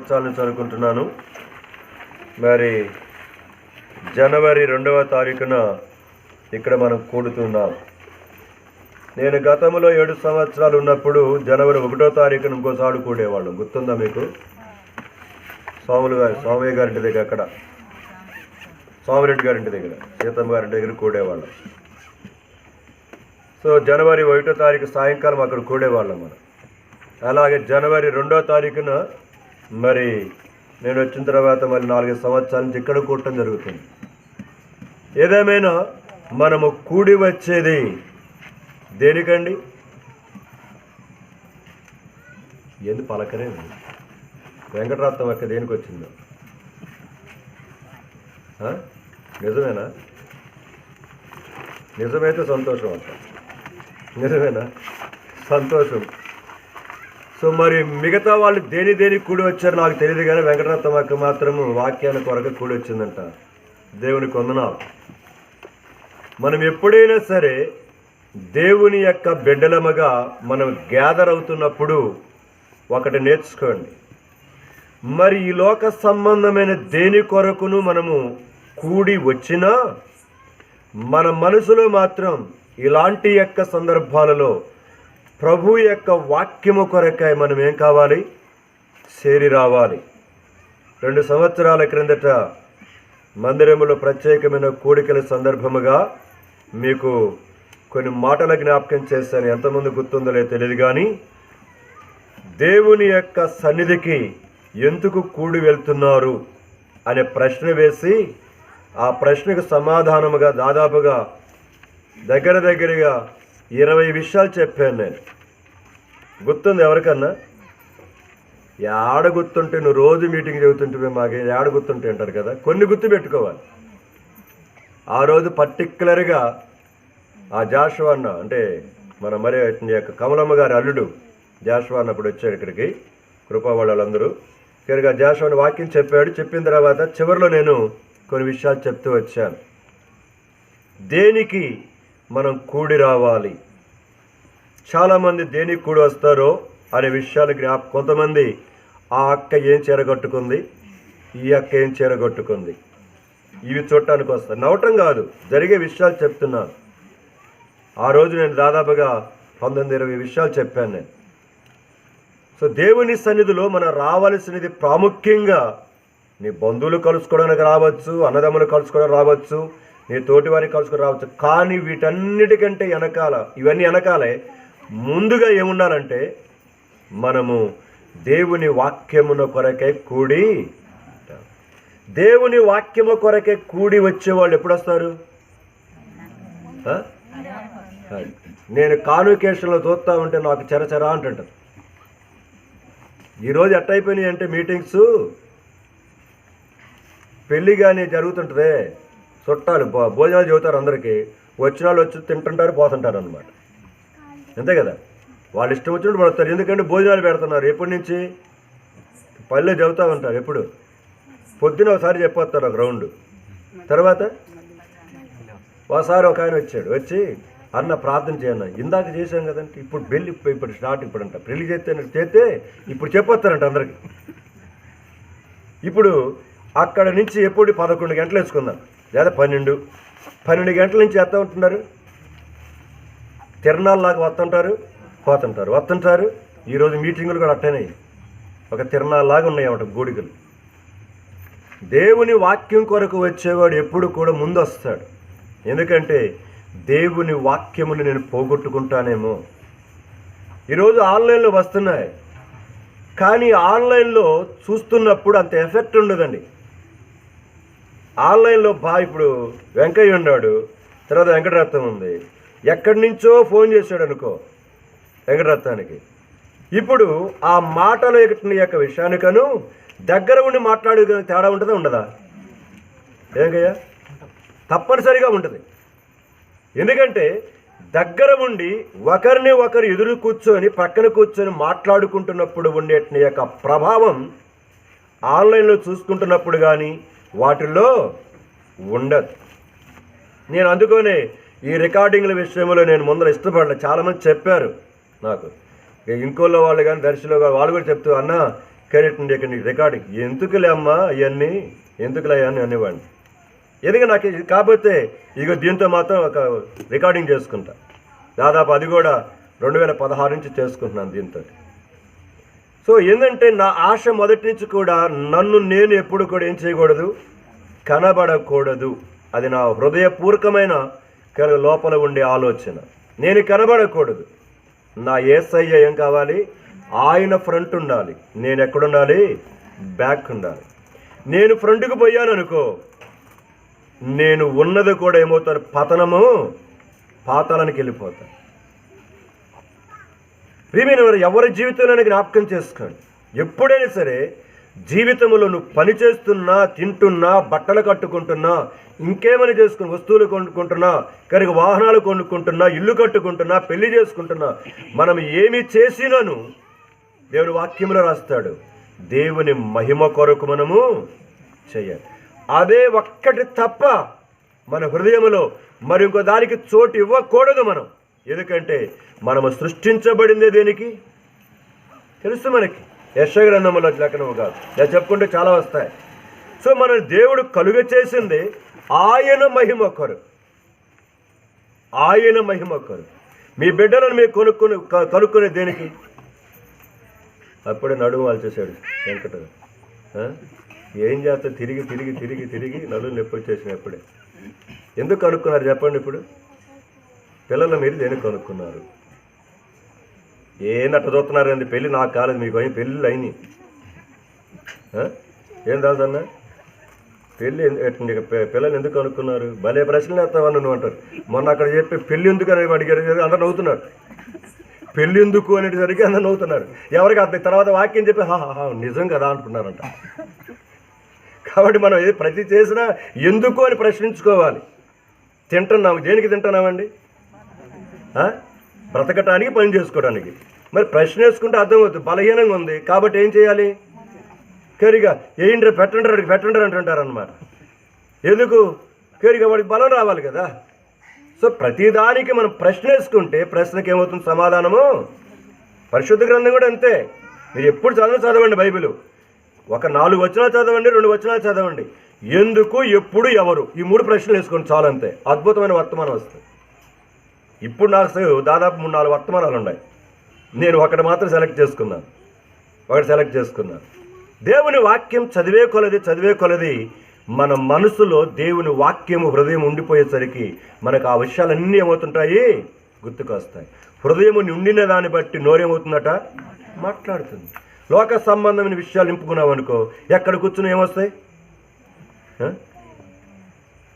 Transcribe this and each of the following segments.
సంవత్సరాల నుంచి అనుకుంటున్నాను. మరి జనవరి 2వ తారీఖున ఇక్కడ మనం కూడుతున్నాం. నేను గతంలో 7 సంవత్సరాలు ఉన్నప్పుడు జనవరి 1వ తారీఖున ఇంకోసారి కూడేవాళ్ళం. గుర్తుందా మీకు? స్వామయ్య గారింటి దగ్గర, అక్కడ సోమిరెడ్డి గారింటి దగ్గర, సీతమ్మ గారింటి దగ్గర కూడేవాళ్ళం. సో జనవరి 1వ తారీఖు సాయంకాలం అక్కడ కూడేవాళ్ళం మనం. అలాగే జనవరి 2వ తారీఖున మరి నేను వచ్చిన తర్వాత మళ్ళీ 4 సంవత్సరాల నుంచి ఇక్కడ కూడటం జరుగుతుంది. ఏదేమైనా మనము కూడి వచ్చేది దేనికండి? ఏంది పలకరే? వెంకటరత్నం అక్క దేనికి వచ్చిందో? నిజమేనా? నిజమైతే సంతోషం అంట. నిజమేనా? సంతోషం. సో మరి మిగతా వాళ్ళు దేనికి కూడి వచ్చారో నాకు తెలియదు, కానీ వెంకటరత్నం అక్క మాత్రము వాక్యాన్ని కొరకు కూడి వచ్చిందంట. దేవునికి వందనాలు. మనం ఎప్పుడైనా సరే దేవుని యొక్క బిడ్డలముగా మనం గ్యాదర్ అవుతున్నప్పుడు ఒకటి నేర్చుకోండి. మరి ఈ లోక సంబంధమైన దేని కొరకును మనము కూడి వచ్చినా మన మనసులో మాత్రం ఇలాంటి యొక్క సందర్భాలలో ప్రభు యొక్క వాక్యము కొరకై మనం ఏం కావాలి? చేరి రావాలి. 2 సంవత్సరాల క్రిందట మందిరములో ప్రత్యేకమైన కూడికల సందర్భముగా మీకు కొన్ని మాటల జ్ఞాపకం చేశాను. ఎంతమంది గుర్తుందో లేదో తెలియదు, కానీ దేవుని యొక్క సన్నిధికి ఎందుకు కూడి వెళ్తున్నారు అనే ప్రశ్న వేసి ఆ ప్రశ్నకు సమాధానముగా దాదాపుగా దగ్గరగా 20 విషయాలు చెప్పాను నేను. గుర్తుంది ఎవరికన్నా? ఏడ గుర్తుంటే, నువ్వు రోజు మీటింగ్ చెబుతుంటే మాకు ఏడ గుర్తుంటే అంటారు కదా. కొన్ని గుర్తు పెట్టుకోవాలి. ఆ రోజు పర్టిక్యులర్గా ఆ జాషువా అన్న, అంటే మన మరి యొక్క కమలమ్మ గారి అల్లుడు జాషువా అన్నప్పుడు వచ్చాడు ఇక్కడికి, కృపా వాళ్ళందరూ. ఇక్కడికి ఆ జాషువాని వాక్యం చెప్పాడు. చెప్పిన తర్వాత చివరిలో నేను కొన్ని విషయాలు చెప్తూ వచ్చాను. దేనికి మనం కూడి రావాలి? చాలామంది దేనికి కూడి వస్తారో అనే విషయాలు కొంతమంది ఆ అక్క ఏం చీరగట్టుకుంది, ఈ అక్క ఏం చీరగట్టుకుంది, ఇవి చూడటానికి వస్తారు. నవ్వటం కాదు, జరిగే విషయాలు చెప్తున్నాను. ఆ రోజు నేను దాదాపుగా 19-20 విషయాలు చెప్పాను నేను. సో దేవుని సన్నిధిలో మనం రావాల్సినది ప్రాముఖ్యంగా నీ బంధువులు కలుసుకోవడానికి రావచ్చు, అన్నదమ్ములు కలుసుకోవడానికి రావచ్చు, నీ తోటి వారిని కలుసుకొని రావచ్చు. కానీ వీటన్నిటికంటే ఇవన్నీ వెనకాలే ముందుగా ఏముండాలంటే మనము దేవుని వాక్యమున కొరకే కూడి, దేవుని వాక్యము కొరకే కూడి వచ్చేవాళ్ళు ఎప్పుడు వస్తారు? నేను కాన్వకేషన్లో చూస్తా ఉంటే నాకు చెరచెరా అంటుంటారు. ఈరోజు ఎట్టయిపోయినాయి అంటే మీటింగ్స్, పెళ్ళి కానీ జరుగుతుంటుంది, చుట్టాలు భోజనాలు చెబుతారు అందరికీ, వచ్చిన వాళ్ళు వచ్చి తింటుంటారు, పోతుంటారు అనమాట. అంతే కదా, వాళ్ళు ఇష్టం వచ్చినట్టు పడతారు. ఎందుకంటే భోజనాలు పెడుతున్నారు. ఎప్పటి నుంచి పల్లె చెబుతూ ఉంటారు. ఎప్పుడు పొద్దున ఒకసారి చెప్పొస్తారు ఒక రౌండ్, తర్వాత ఒకసారి ఒక ఆయన వచ్చి అన్న ప్రార్థన చేయన్న, ఇందాక చేశాం కదంటే ఇప్పుడు స్టార్ట్ అంట పెళ్లి చేస్తే ఇప్పుడు చెప్పొస్తారంట అందరికి. ఇప్పుడు అక్కడ నుంచి ఎప్పుడు 11 గంటలు వేసుకుందాం, లేదా 12 గంటల నుంచి ఎత్తా ఉంటున్నారు. తిరణాల్లాగా వస్తుంటారు. ఈరోజు మీటింగులు కూడా అట్టేనాయి, ఒక తిరణాల్లాగా ఉన్నాయి అన్నమాట గూడికలు. దేవుని వాక్యం కొరకు వచ్చేవాడు ఎప్పుడు కూడా ముందు వస్తాడు. ఎందుకంటే దేవుని వాక్యముని నేను పోగొట్టుకుంటానేమో. ఈరోజు ఆన్లైన్లో వస్తున్నాయి, కానీ ఆన్లైన్లో చూస్తున్నప్పుడు అంత ఎఫెక్ట్ ఉండదండి. ఆన్లైన్లో ఇప్పుడు వెంకయ్య ఉన్నాడు, తర్వాత వెంకటరత్నం ఉంది, ఎక్కడి నుంచో ఫోన్ చేశాడు అనుకో వెంకటరత్నానికి. ఇప్పుడు ఆ మాటల యొక్క విషయానికను దగ్గర ఉండి మాట్లాడే తేడా ఉంటుందా ఉండదా? ఏంకయ్యా? తప్పనిసరిగా ఉంటుంది. ఎందుకంటే దగ్గర ఉండి ఒకరిని ఒకరు ఎదురు కూర్చొని పక్కన కూర్చొని మాట్లాడుకుంటున్నప్పుడు ఉండే యొక్క ప్రభావం ఆన్లైన్లో చూసుకుంటున్నప్పుడు కానీ వాటిల్లో ఉండదు. నేను అందుకనే ఈ రికార్డింగ్ల విషయంలో నేను ముందర ఇష్టపడలే. చాలామంది చెప్పారు నాకు, ఇంకోళ్ళ వాళ్ళు కానీ దర్శిలో వాళ్ళు కూడా చెప్తూ, అన్న కరెక్ట్ ఇక్కడ నీకు రికార్డింగ్ ఎందుకులే అమ్మా ఇవన్నీ ఎందుకులే అని అనేవాడిని. ఎందుకంటే నాకు ఇది కాకపోతే ఇదిగో దీంతో మాత్రం ఒక రికార్డింగ్ చేసుకుంటా. దాదాపు అది కూడా 2016 నుంచి చేసుకుంటున్నాను దీంతో. సో ఏంటంటే నా ఆశ మొదటి నుంచి కూడా నన్ను నేను ఎప్పుడు కూడా ఏం చేయకూడదు, కనబడకూడదు. అది నా హృదయపూర్వకమైన లోపల ఉండే ఆలోచన. నేను కనబడకూడదు. నా యేసయ్య ఏం కావాలి, ఆయన ఫ్రంట్ ఉండాలి, నేను ఎక్కడుండాలి, బ్యాక్ ఉండాలి. నేను ఫ్రంట్కి పోయాను అనుకో, నేను ఉన్నది కూడా ఏమవుతాను, పతనము, పాతాళానికి వెళ్ళిపోతాను. ప్రియమైన ఎవరి జీవితంలో జ్ఞాపకం చేసుకోండి. ఎప్పుడైనా సరే జీవితంలో నువ్వు పని చేస్తున్నా, తింటున్నా, బట్టలు కట్టుకుంటున్నా, ఇంకేమైనా చేసుకుని వస్తువులు కొనుక్కుంటున్నా, కనుక వాహనాలు కొనుక్కుంటున్నా, ఇల్లు కట్టుకుంటున్నా, పెళ్లి చేసుకుంటున్నా, మనం ఏమి చేసినాను దేవుని వాక్యంలో రాస్తాడు, దేవుని మహిమ కొరకు మనము చేయాలి. అదే ఒక్కటి తప్ప మన హృదయంలో మరి ఇంకో దానికి చోటు ఇవ్వకూడదు మనం. ఎందుకంటే మనము సృష్టించబడిందే దేనికి తెలుసు మనకి. యెషయా గ్రంథంలో లేఖనము కాదు, నేను చెప్పుకుంటే చాలా వస్తాయి. సో మన దేవుడు కలుగ చేసింది ఆయన మహిమ కొరకు, ఆయన మహిమ కొరకు. మీ బిడ్డలను మీరు కనుక్కునే దేనికి? అప్పుడే నడుము వాల్చేశాడు వెంకట. ఏం చేస్తా, తిరిగి తిరిగి తిరిగి తిరిగి నడుము నొప్పి వచ్చేసిన. అప్పుడే ఎందుకు కనుక్కున్నారు చెప్పండి? ఇప్పుడు పిల్లలు మీరు దేనికి కనుక్కున్నారు? ఏందట్ట చూస్తున్నారు అండి? పెళ్ళి నాకు కాలేదు, మీకు అయిన పెళ్ళిళ్ళు అయినాయి. ఏం దాదన్నా పెళ్ళి పిల్లలు ఎందుకు అనుకున్నారు? భలే ప్రశ్నలు వేస్తావని నువ్వు అంటారు. మొన్న అక్కడ చెప్పి పెళ్ళి ఎందుకు అని అడిగారు, అందరు నవ్వుతున్నారు. పెళ్ళి ఎందుకు అనేసరికి అందరు నవ్వుతున్నారు. ఎవరికి అర్థం తర్వాత వాక్యం చెప్పి నిజం కదా అంటున్నారంట. కాబట్టి మనం ప్రతి చేసినా ఎందుకు అని ప్రశ్నించుకోవాలి. తింటున్నాము, దేనికి తింటున్నామండి? బ్రతకటానికి, పని చేసుకోవడానికి. మరి ప్రశ్న వేసుకుంటే అర్థమవుతుంది బలహీనంగా ఉంది కాబట్టి ఏం చేయాలి? కేరిగా ఏంటి పెట్టండి అంటుంటారనమాట. ఎందుకు? కేరిగా వాడికి బలం రావాలి కదా. సో ప్రతిదానికి మనం ప్రశ్న వేసుకుంటే ప్రశ్నకి ఏమవుతుంది సమాధానము? పరిశుద్ధ గ్రంథం కూడా అంతే. మీరు ఎప్పుడు చదవండి బైబిల్. ఒక 4 వచనాలు చదవండి, 2 వచనాలు చదవండి. ఎందుకు, ఎప్పుడు, ఎవరు, ఈ 3 ప్రశ్నలు వేసుకోండి చాలు, అంతే. అద్భుతమైన వర్తమానం వస్తుంది. ఇప్పుడు నాకు దాదాపు 3-4 వర్తమానాలు ఉన్నాయి. నేను ఒకటి మాత్రం సెలెక్ట్ చేసుకున్నాను. దేవుని వాక్యం చదివే కొలది మన మనసులో దేవుని వాక్యము హృదయం ఉండిపోయేసరికి మనకు ఆ విషయాలన్నీ ఏమవుతుంటాయి, గుర్తుకొస్తాయి. హృదయము నిండిన దాన్ని బట్టి నోరేమవుతుందట, మాట్లాడుతుంది. లోక సంబంధమైన విషయాలు నింపుకున్నావు అనుకో, ఎక్కడ కూర్చుని ఏమొస్తాయి?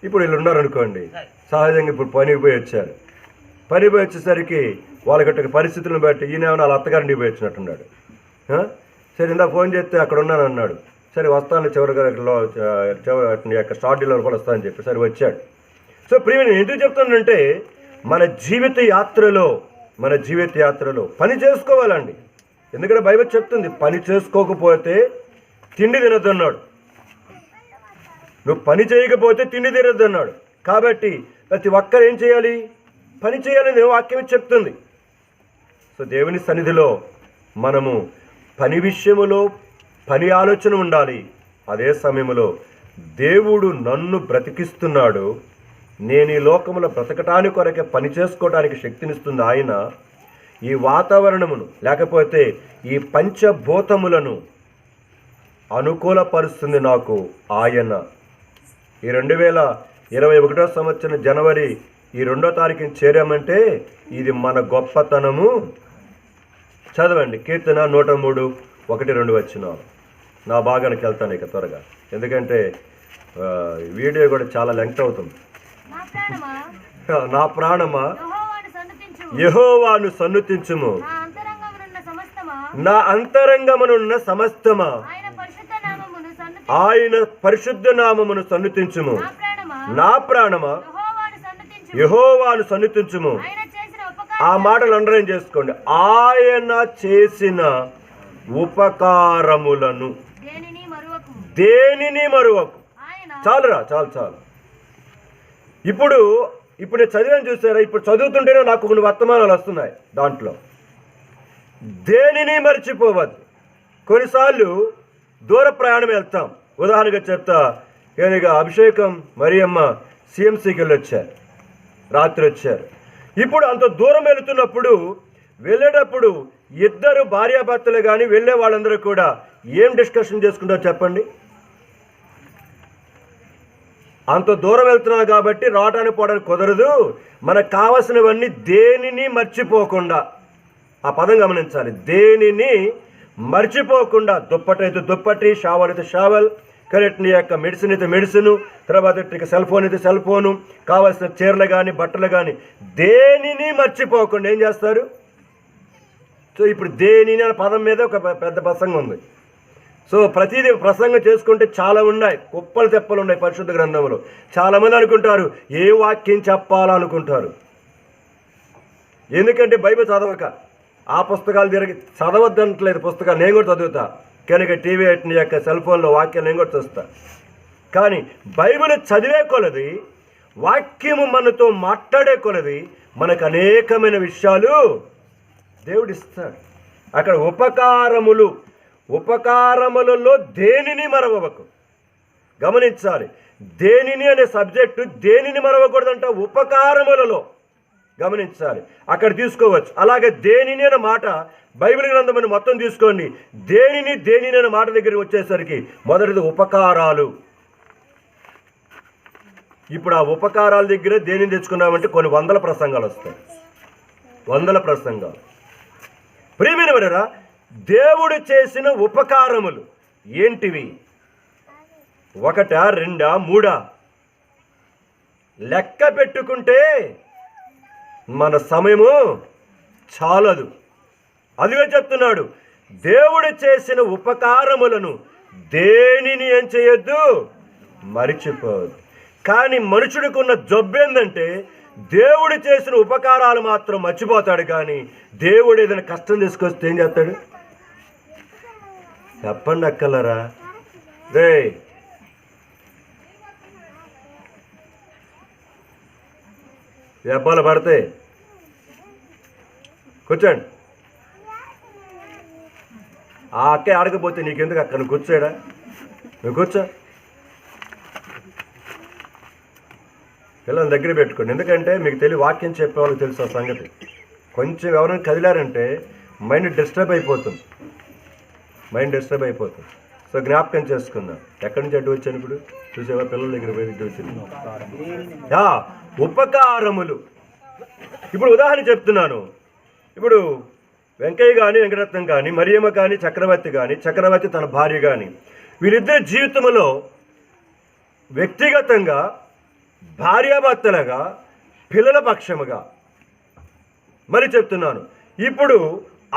ఇప్పుడు వీళ్ళు ఉన్నారనుకోండి, సహజంగా ఇప్పుడు పనికి పోయి వచ్చేసరికి వాళ్ళకి పరిస్థితులను బట్టి ఈయన వాళ్ళ అత్తగారిని పోయి వచ్చినట్టున్నాడు. సరే ఇందా ఫోన్ చేస్తే అక్కడ ఉన్నాను అన్నాడు. సరే వస్తాను, చివరిగా స్టార్ట్ డీలర్ కూడా వస్తానని చెప్పి సరే వచ్చాడు. సో ప్రియమైన ఎందుకు చెప్తానంటే మన జీవిత యాత్రలో పని చేసుకోవాలండి. ఎందుకంటే బైబిల్ చెప్తుంది పని చేసుకోకపోతే తిండి తినొద్దన్నాడు. నువ్వు పని చేయకపోతే తిండి తినొద్దన్నాడు. కాబట్టి ప్రతి ఒక్కరు ఏం చేయాలి? పని చేయాలని వాక్యం చెప్తుంది. సో దేవుని సన్నిధిలో మనము పని విషయములో పని ఆలోచన ఉండాలి. అదే సమయంలో దేవుడు నన్ను బ్రతికిస్తున్నాడు, నేను ఈ లోకములో బ్రతకటానికి కొరకే పని చేసుకోవడానికి శక్తినిస్తుంది ఆయన. ఈ వాతావరణమును లేకపోతే ఈ పంచభూతములను అనుకూలపరుస్తుంది నాకు ఆయన. ఈ 2021 సంవత్సరం జనవరి ఈ 2వ తారీఖుని చేరామంటే ఇది మన గొప్పతనము. చదవండి కీర్తన 103, 1-2 వచనాలు. నా భాగానికి వెళ్తాను ఇక త్వరగా, ఎందుకంటే వీడియో కూడా చాలా లెంగ్త్ అవుతుంది. నా ప్రాణమా యెహోవాను సన్నుతించుము, నా అంతరంగమునున్న సమస్తమా ఆయన పరిశుద్ధ నామమును సన్నుతించుము. నా ప్రాణమా యెహోవాను సన్నుతించుము. ఆ మాటలు అండర్లైన్ చేసుకోండి. ఆయన చేసిన ఉపకారములను దేనిని మరువకు. చాలురా, చాలు. ఇప్పుడు నేను చదివాను చూసారా? ఇప్పుడు చదువుతుంటేనే నాకు కొన్ని వర్తమానాలు వస్తున్నాయి. దాంట్లో దేనిని మర్చిపోవద్దు. కొన్నిసార్లు దూర ప్రయాణం వెళ్తాం. ఉదాహరణగా చెప్తా, కనుక అభిషేకం మరియమ్మ సిఎంసికి వెళ్ళొచ్చారు, రాత్రి వచ్చారు. ఇప్పుడు అంత దూరం వెళుతున్నప్పుడు వెళ్ళేటప్పుడు ఇద్దరు భార్యాభర్తలు కానీ వెళ్ళే వాళ్ళందరూ కూడా ఏం డిస్కషన్ చేసుకుంటారు చెప్పండి? అంత దూరం వెళ్తున్నాం కాబట్టి రావడానికి పోవడానికి కుదరదు, మనకు కావలసినవన్నీ దేనిని మర్చిపోకుండా, ఆ పదం గమనించాలి, దేనిని మర్చిపోకుండా, దుప్పటి అయితే దుప్పటి, షావల్ అయితే షావల్, కరెక్ట్ నీ యొక్క మెడిసిన్ అయితే మెడిసిన్, తర్వాత ఇక సెల్ ఫోన్ అయితే సెల్ ఫోను, కావాల్సిన చీరలు కానీ బట్టలు కానీ దేనిని మర్చిపోకుండా ఏం చేస్తారు? సో ఇప్పుడు దేనిని అనే పదం మీద ఒక పెద్ద ప్రసంగం ఉంది. సో ప్రతిదీ ప్రసంగం చేసుకుంటే చాలా ఉన్నాయి, కుప్పలు తెప్పలు ఉన్నాయి పరిశుద్ధ గ్రంథంలో. చాలామంది అనుకుంటారు ఏ వాక్యం చెప్పాలనుకుంటారు, ఎందుకంటే బైబిల్ చదవక ఆ పుస్తకాలు తిరిగి చదవద్దంటలేదు. పుస్తకాలు నేను కూడా చదువుతా, కనుక టీవీ యొక్క సెల్ ఫోన్లో వాక్యాలు నేను కూడా చూస్తా. కానీ బైబిల్ చదివే కొలది, వాక్యము మనతో మాట్లాడే కొలది మనకు అనేకమైన విషయాలు దేవుడు ఇస్తాడు. అక్కడ ఉపకారములలో దేనిని మరవకు. గమనించాలి, దేనిని అనే సబ్జెక్టు దేనిని మరవకూడదంట, ఉపకారములలో. గమనించాలి, అక్కడ తీసుకోవచ్చు. అలాగే దేనిని అనే మాట బైబిల్ గ్రంథం మొత్తం తీసుకోండి, దేనిని అనే మాట దగ్గరికి వచ్చేసరికి మొదటిది ఉపకారాలు. ఇప్పుడు ఆ ఉపకారాల దగ్గర దేనిని తెచ్చుకున్నామంటే కొన్ని వందల ప్రసంగాలు వస్తాయి, వందల ప్రసంగాలు. ప్రియమైన వారా, దేవుడు చేసిన ఉపకారములు ఏంటివి? ఒకటా, రెండా, మూడా? లెక్క పెట్టుకుంటే మన సమయము చాలదు. అదిగా చెప్తున్నాడు, దేవుడు చేసిన ఉపకారములను దేనిని ఏం చేయొద్దు, మరిచిపోవద్దు. కానీ మనుషుడికున్న జబ్బు ఏంటంటే దేవుడు చేసిన ఉపకారాలు మాత్రం మర్చిపోతాడు. కానీ దేవుడు ఏదైనా కష్టం తీసుకొస్తే ఏం చేస్తాడు? చెప్పండి అక్కలరా రే, దెబ్బలు పడితే కూర్చోండి. ఆ అక్కే ఆడకపోతే నీకెందుకు అక్క, నువ్వు కూర్చోడా, నువ్వు కూర్చో. పిల్లల్ని దగ్గర పెట్టుకోండి, ఎందుకంటే మీకు తెలియ వాక్యం చెప్పే వాళ్ళకి తెలుసు ఆ సంగతి. కొంచెం ఎవరైనా కదిలారంటే మైండ్ డిస్టర్బ్ అయిపోతుంది. సో జ్ఞాపకం చేసుకుందాం. ఎక్కడి నుంచి అడ్డు వచ్చాను ఇప్పుడు చూసేవా, పిల్లల దగ్గర పోయి ఇటు వచ్చింది. ఉపకారములు. ఇప్పుడు ఉదాహరణ చెప్తున్నాను. ఇప్పుడు వెంకయ్య కానీ, వెంకటరత్నం కానీ, మరియమ్మ కానీ, చక్రవర్తి తన భార్య కానీ, వీరిద్దరి జీవితంలో వ్యక్తిగతంగా, భార్యాభర్తలుగా, పిల్లల పక్షముగా మరి చెప్తున్నాను. ఇప్పుడు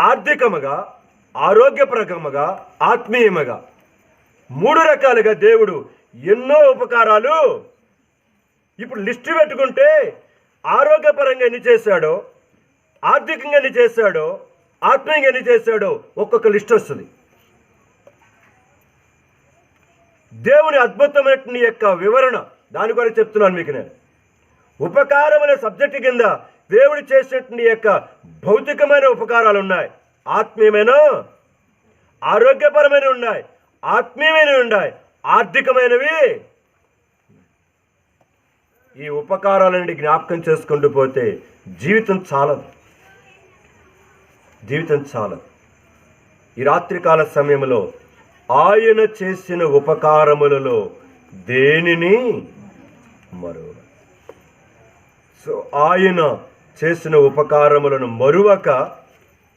ఆర్థికముగా, ఆరోగ్యపరకముగా, ఆత్మీయముగా, మూడు రకాలుగా దేవుడు ఎన్నో ఉపకారాలు. ఇప్పుడు లిస్టు పెట్టుకుంటే ఆరోగ్యపరంగా ఎన్ని చేశాడో, ఆర్థికంగా ఎన్ని చేశాడో, ఆత్మీయంగా ఎన్ని చేశాడో ఒక్కొక్క లిస్ట్ వస్తుంది. దేవుని అద్భుతమైన యొక్క వివరణ దాని కొరకు చెప్తున్నాను మీకు నేను. ఉపకారం అనే సబ్జెక్టు కింద దేవుడు చేసినటువంటి యొక్క భౌతికమైన ఉపకారాలు ఉన్నాయి, ఆత్మీయమైన, ఆరోగ్యపరమైన ఉన్నాయి, ఆత్మీయమైనవి ఉన్నాయి, ఆర్థికమైనవి. ఈ ఉపకారాలన్నీ జ్ఞాపకం చేసుకుంటూ పోతే జీవితం చాలదు. ఈ రాత్రికాల సమయంలో ఆయన చేసిన ఉపకారములలో దేనిని మరువక. సో ఆయన చేసిన ఉపకారములను మరువక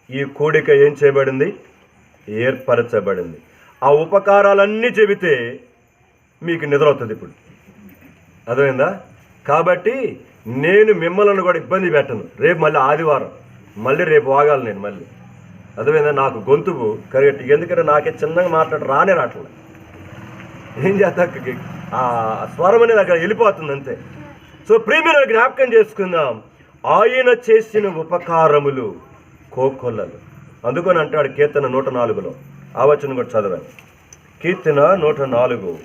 ఈ కూడిక ఏం చేయబడింది, ఏర్పరచబడింది. ఆ ఉపకారాలన్నీ చెబితే మీకు నిద్ర అవుతుంది ఇప్పుడు, అర్థమైందా? కాబట్టి నేను మిమ్మల్ని కూడా ఇబ్బంది పెట్టను. రేపు మళ్ళీ ఆదివారం, మళ్ళీ రేపు వాగాలి నేను మళ్ళీ, అర్థమైందా? నాకు గొంతుకు కరెక్ట్, ఎందుకంటే నాకే చిన్నగా రావట్లేదు. ఏం చేస్తా, ఆ స్వరం అనేది అక్కడ వెళ్ళిపోతుంది అంతే. సో ప్రియమైన జ్ఞాపకం చేసుకుందాం, ఆయన చేసిన ఉపకారములు కోకొల్లలు. అందుకని అంటాడు కీర్తన 104లో, ఆ వచనం కూడా చదవండి. కీర్తన 104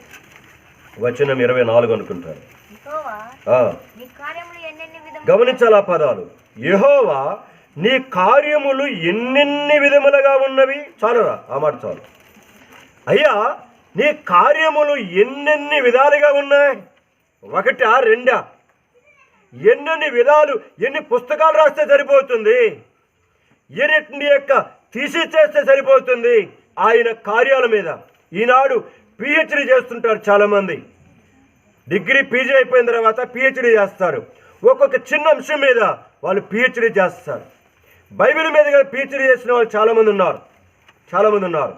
వచనం 24 అనుకుంటారు. గమనించాలి ఆ పదాలు. యెహోవా నీ కార్యములు ఎన్నెన్ని విధములుగా ఉన్నవి. చాలురా, ఆ మాట చాలు. అయ్యా నీ కార్యములు ఎన్నెన్ని విధాలుగా ఉన్నాయి, ఒకటా రెండా? ఎన్నెన్ని విధాలు, ఎన్ని పుస్తకాలు రాస్తే సరిపోతుంది, ఎన్నింటి యొక్క థీసిస్ చేస్తే సరిపోతుంది ఆయన కార్యాల మీద. ఈనాడు పిహెచ్డి చేస్తుంటారు చాలామంది, డిగ్రీ పీజీ అయిపోయిన తర్వాత పిహెచ్డి చేస్తారు. ఒక్కొక్క చిన్న అంశం మీద వాళ్ళు పిహెచ్డి చేస్తారు. బైబిల్ మీద కూడా పిహెచ్డి చేసిన వాళ్ళు చాలామంది ఉన్నారు.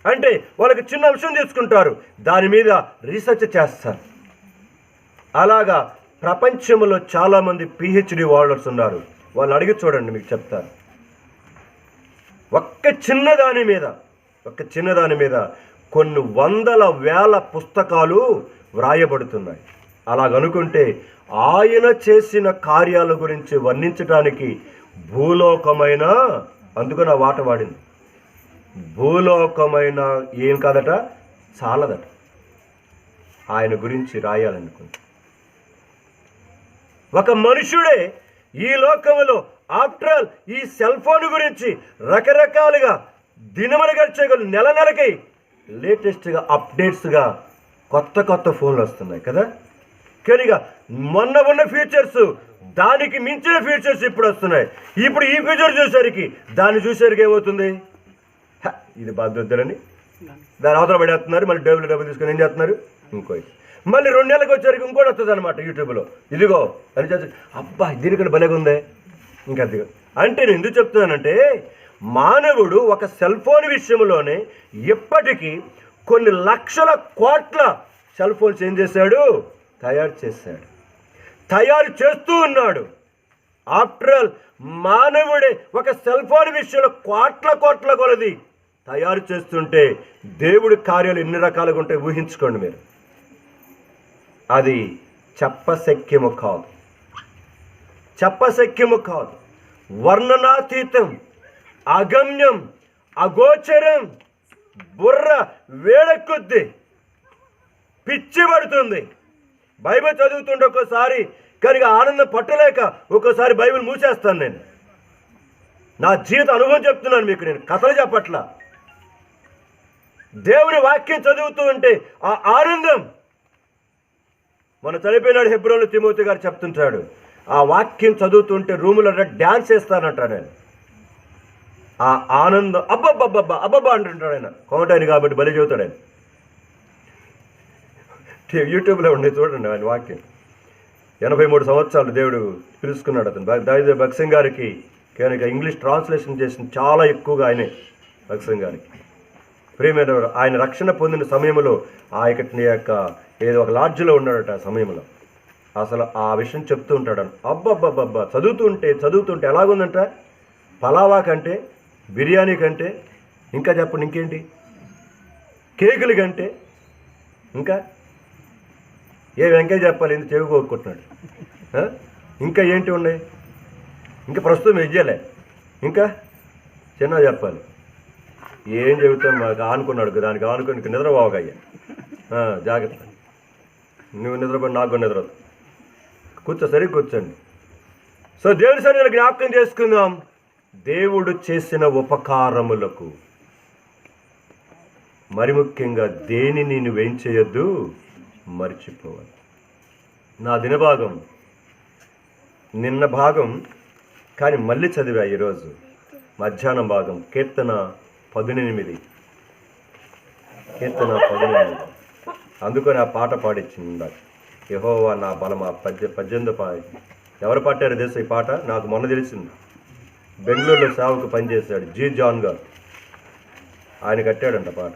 అంటే వాళ్ళకి చిన్న అంశం తీసుకుంటారు, దాని మీద రీసెర్చ్ చేస్తారు. అలాగా ప్రపంచంలో చాలామంది పిహెచ్డి హోల్డర్స్ ఉన్నారు. వాళ్ళని అడిగి చూడండి, మీకు చెప్తారు. ఒక్క చిన్నదాని మీద కొన్ని వందల వేల పుస్తకాలు వ్రాయబడుతున్నాయి. అలాగనుకుంటే ఆయన చేసిన కార్యాల గురించి వర్ణించడానికి భూలోకమైన, అందుకని ఆ మాట వాడింది, భూలోకమైన ఏం కాదట, చాలదట ఆయన గురించి రాయాలనుకుంది. ఒక మనుషుడే ఈ లోకంలో ఆఫ్టర్ ఆల్ ఈ సెల్ ఫోన్ గురించి రకరకాలుగా దినములు గడిచేయగలరు. నెలకి లేటెస్ట్గా అప్డేట్స్గా కొత్త ఫోన్లు వస్తున్నాయి కదా. కనుక మొన్న ఉన్న ఫీచర్స్ దానికి మించిన ఫీచర్స్ ఇప్పుడు వస్తున్నాయి. ఇప్పుడు ఈ ఫీచర్ చూసేసరికి దాన్ని చూసేసరికి ఏమవుతుంది, ఇది బాధ్యతలని దాని అవతల పడేస్తున్నారు. మళ్ళీ డబ్బులు తీసుకొని ఏం చేస్తున్నారు, మళ్ళీ 2 నెలలకు వచ్చేసరికి ఇంకోటి వస్తుంది అనమాట యూట్యూబ్లో, ఇదిగో అని చెప్పి అబ్బా దీనికంటే భలేగా ఉందే ఇంకా అదిగో. అంటే నేను ఎందుకు చెప్తున్నానంటే, మానవుడు ఒక సెల్ ఫోన్ విషయంలోనే ఇప్పటికీ కొన్ని లక్షల కోట్ల సెల్ ఫోన్స్ ఏం చేశాడు, తయారు చేస్తూ ఉన్నాడు. ఆఫ్టర్ ఆల్ మానవుడే ఒక సెల్ ఫోన్ విషయంలో కోట్ల కొలది తయారు చేస్తుంటే దేవుడి కార్యాలు ఎన్ని రకాలుగా ఉంటాయి ఊహించుకోండి మీరు. అది చెప్పశక్యము కాదు, వర్ణనాతీతం, అగమ్యం, అగోచరం. బుర్ర వేడెక్కుద్ది, పిచ్చి పడుతుంది. బైబిల్ చదువుతుంటే ఒక్కోసారి కనుక ఆనందం పట్టలేక ఒక్కోసారి బైబిల్ మూసేస్తాను. నేను నా జీవిత అనుభవం చెప్తున్నాను మీకు, నేను కథలు చెప్పట్లా. దేవుని వాక్యం చదువుతూ ఉంటే ఆ ఆనందం, మన చనిపోయినాడు హెబ్రోన్లో తిమోతి గారు చెప్తుంటాడు, ఆ వాక్యం చదువుతుంటే రూములో డ్యాన్స్ వేస్తానంటా నేను. ఆ ఆనందం అబ్బబ్బా అంటుంటాడు ఆయన, కోమటాయన కాబట్టి బలి చెబుతాడు ఆయన. యూట్యూబ్లో ఉండే చూడండి ఆయన వాక్యం. 83 సంవత్సరాలు దేవుడు పిలుచుకున్నాడు అతను. దావిద భక్సింగ్ గారికి కనుక ఇంగ్లీష్ ట్రాన్స్లేషన్ చేసిన చాలా ఎక్కువగా ఆయనే భక్సింగ్ గారికి ప్రియమైన. ఆయన రక్షణ పొందిన సమయంలో ఆ యొక్క ఏదో ఒక లాడ్జ్లో ఉన్నాడట. ఆ సమయంలో అసలు ఆ విషయం చెప్తూ ఉంటాడు. అబ్బబ్బబ్బబ్బా చదువుతుంటే ఎలాగుందంట, పలావా కంటే, బిర్యానీ కంటే, ఇంకా చెప్పండి ఇంకేంటి, కేకులు కంటే, ఇంకా ఏ వెంకయ్య చెప్పాలి, ఎందుకు చెవి కోరుకుంటున్నాడు. ఇంకా ఏంటి ఉన్నాయి, ఇంకా ప్రస్తుతం ఇయ్యలే, ఇంకా చిన్న చెప్పాలి. ఏం చెబుతాను, మాకు ఆనుకున్నాడు, దానికి ఆనుకొని నిద్రపోవగయ్యా, జాగ్రత్త, నువ్వు నిద్రపోయి నాకు నిద్రపోదు, సరిగ్గా కూర్చోండి. సో దేవుని సన్నిధిలో జ్ఞాపకం చేసుకుందాం, దేవుడు చేసిన ఉపకారములకు మరి ముఖ్యంగా దేనిని నువ్వేం చేయొద్దు, మర్చిపోవాలి. నా దినభాగం నిన్న భాగం కానీ మళ్ళీ చదివా ఈరోజు మధ్యాహ్నం భాగం, కీర్తన 18. అందుకని ఆ పాట పాడించింది యెహోవా నా బలం. ఆ 18 ఎవరు పాడారు తెలుసా ఈ పాట? నాకు మొన్న తెలిసింది. బెంగళూరులో సేవకు పనిచేశాడు జీ జాన్ గారు, ఆయన కట్టాడంట పాట.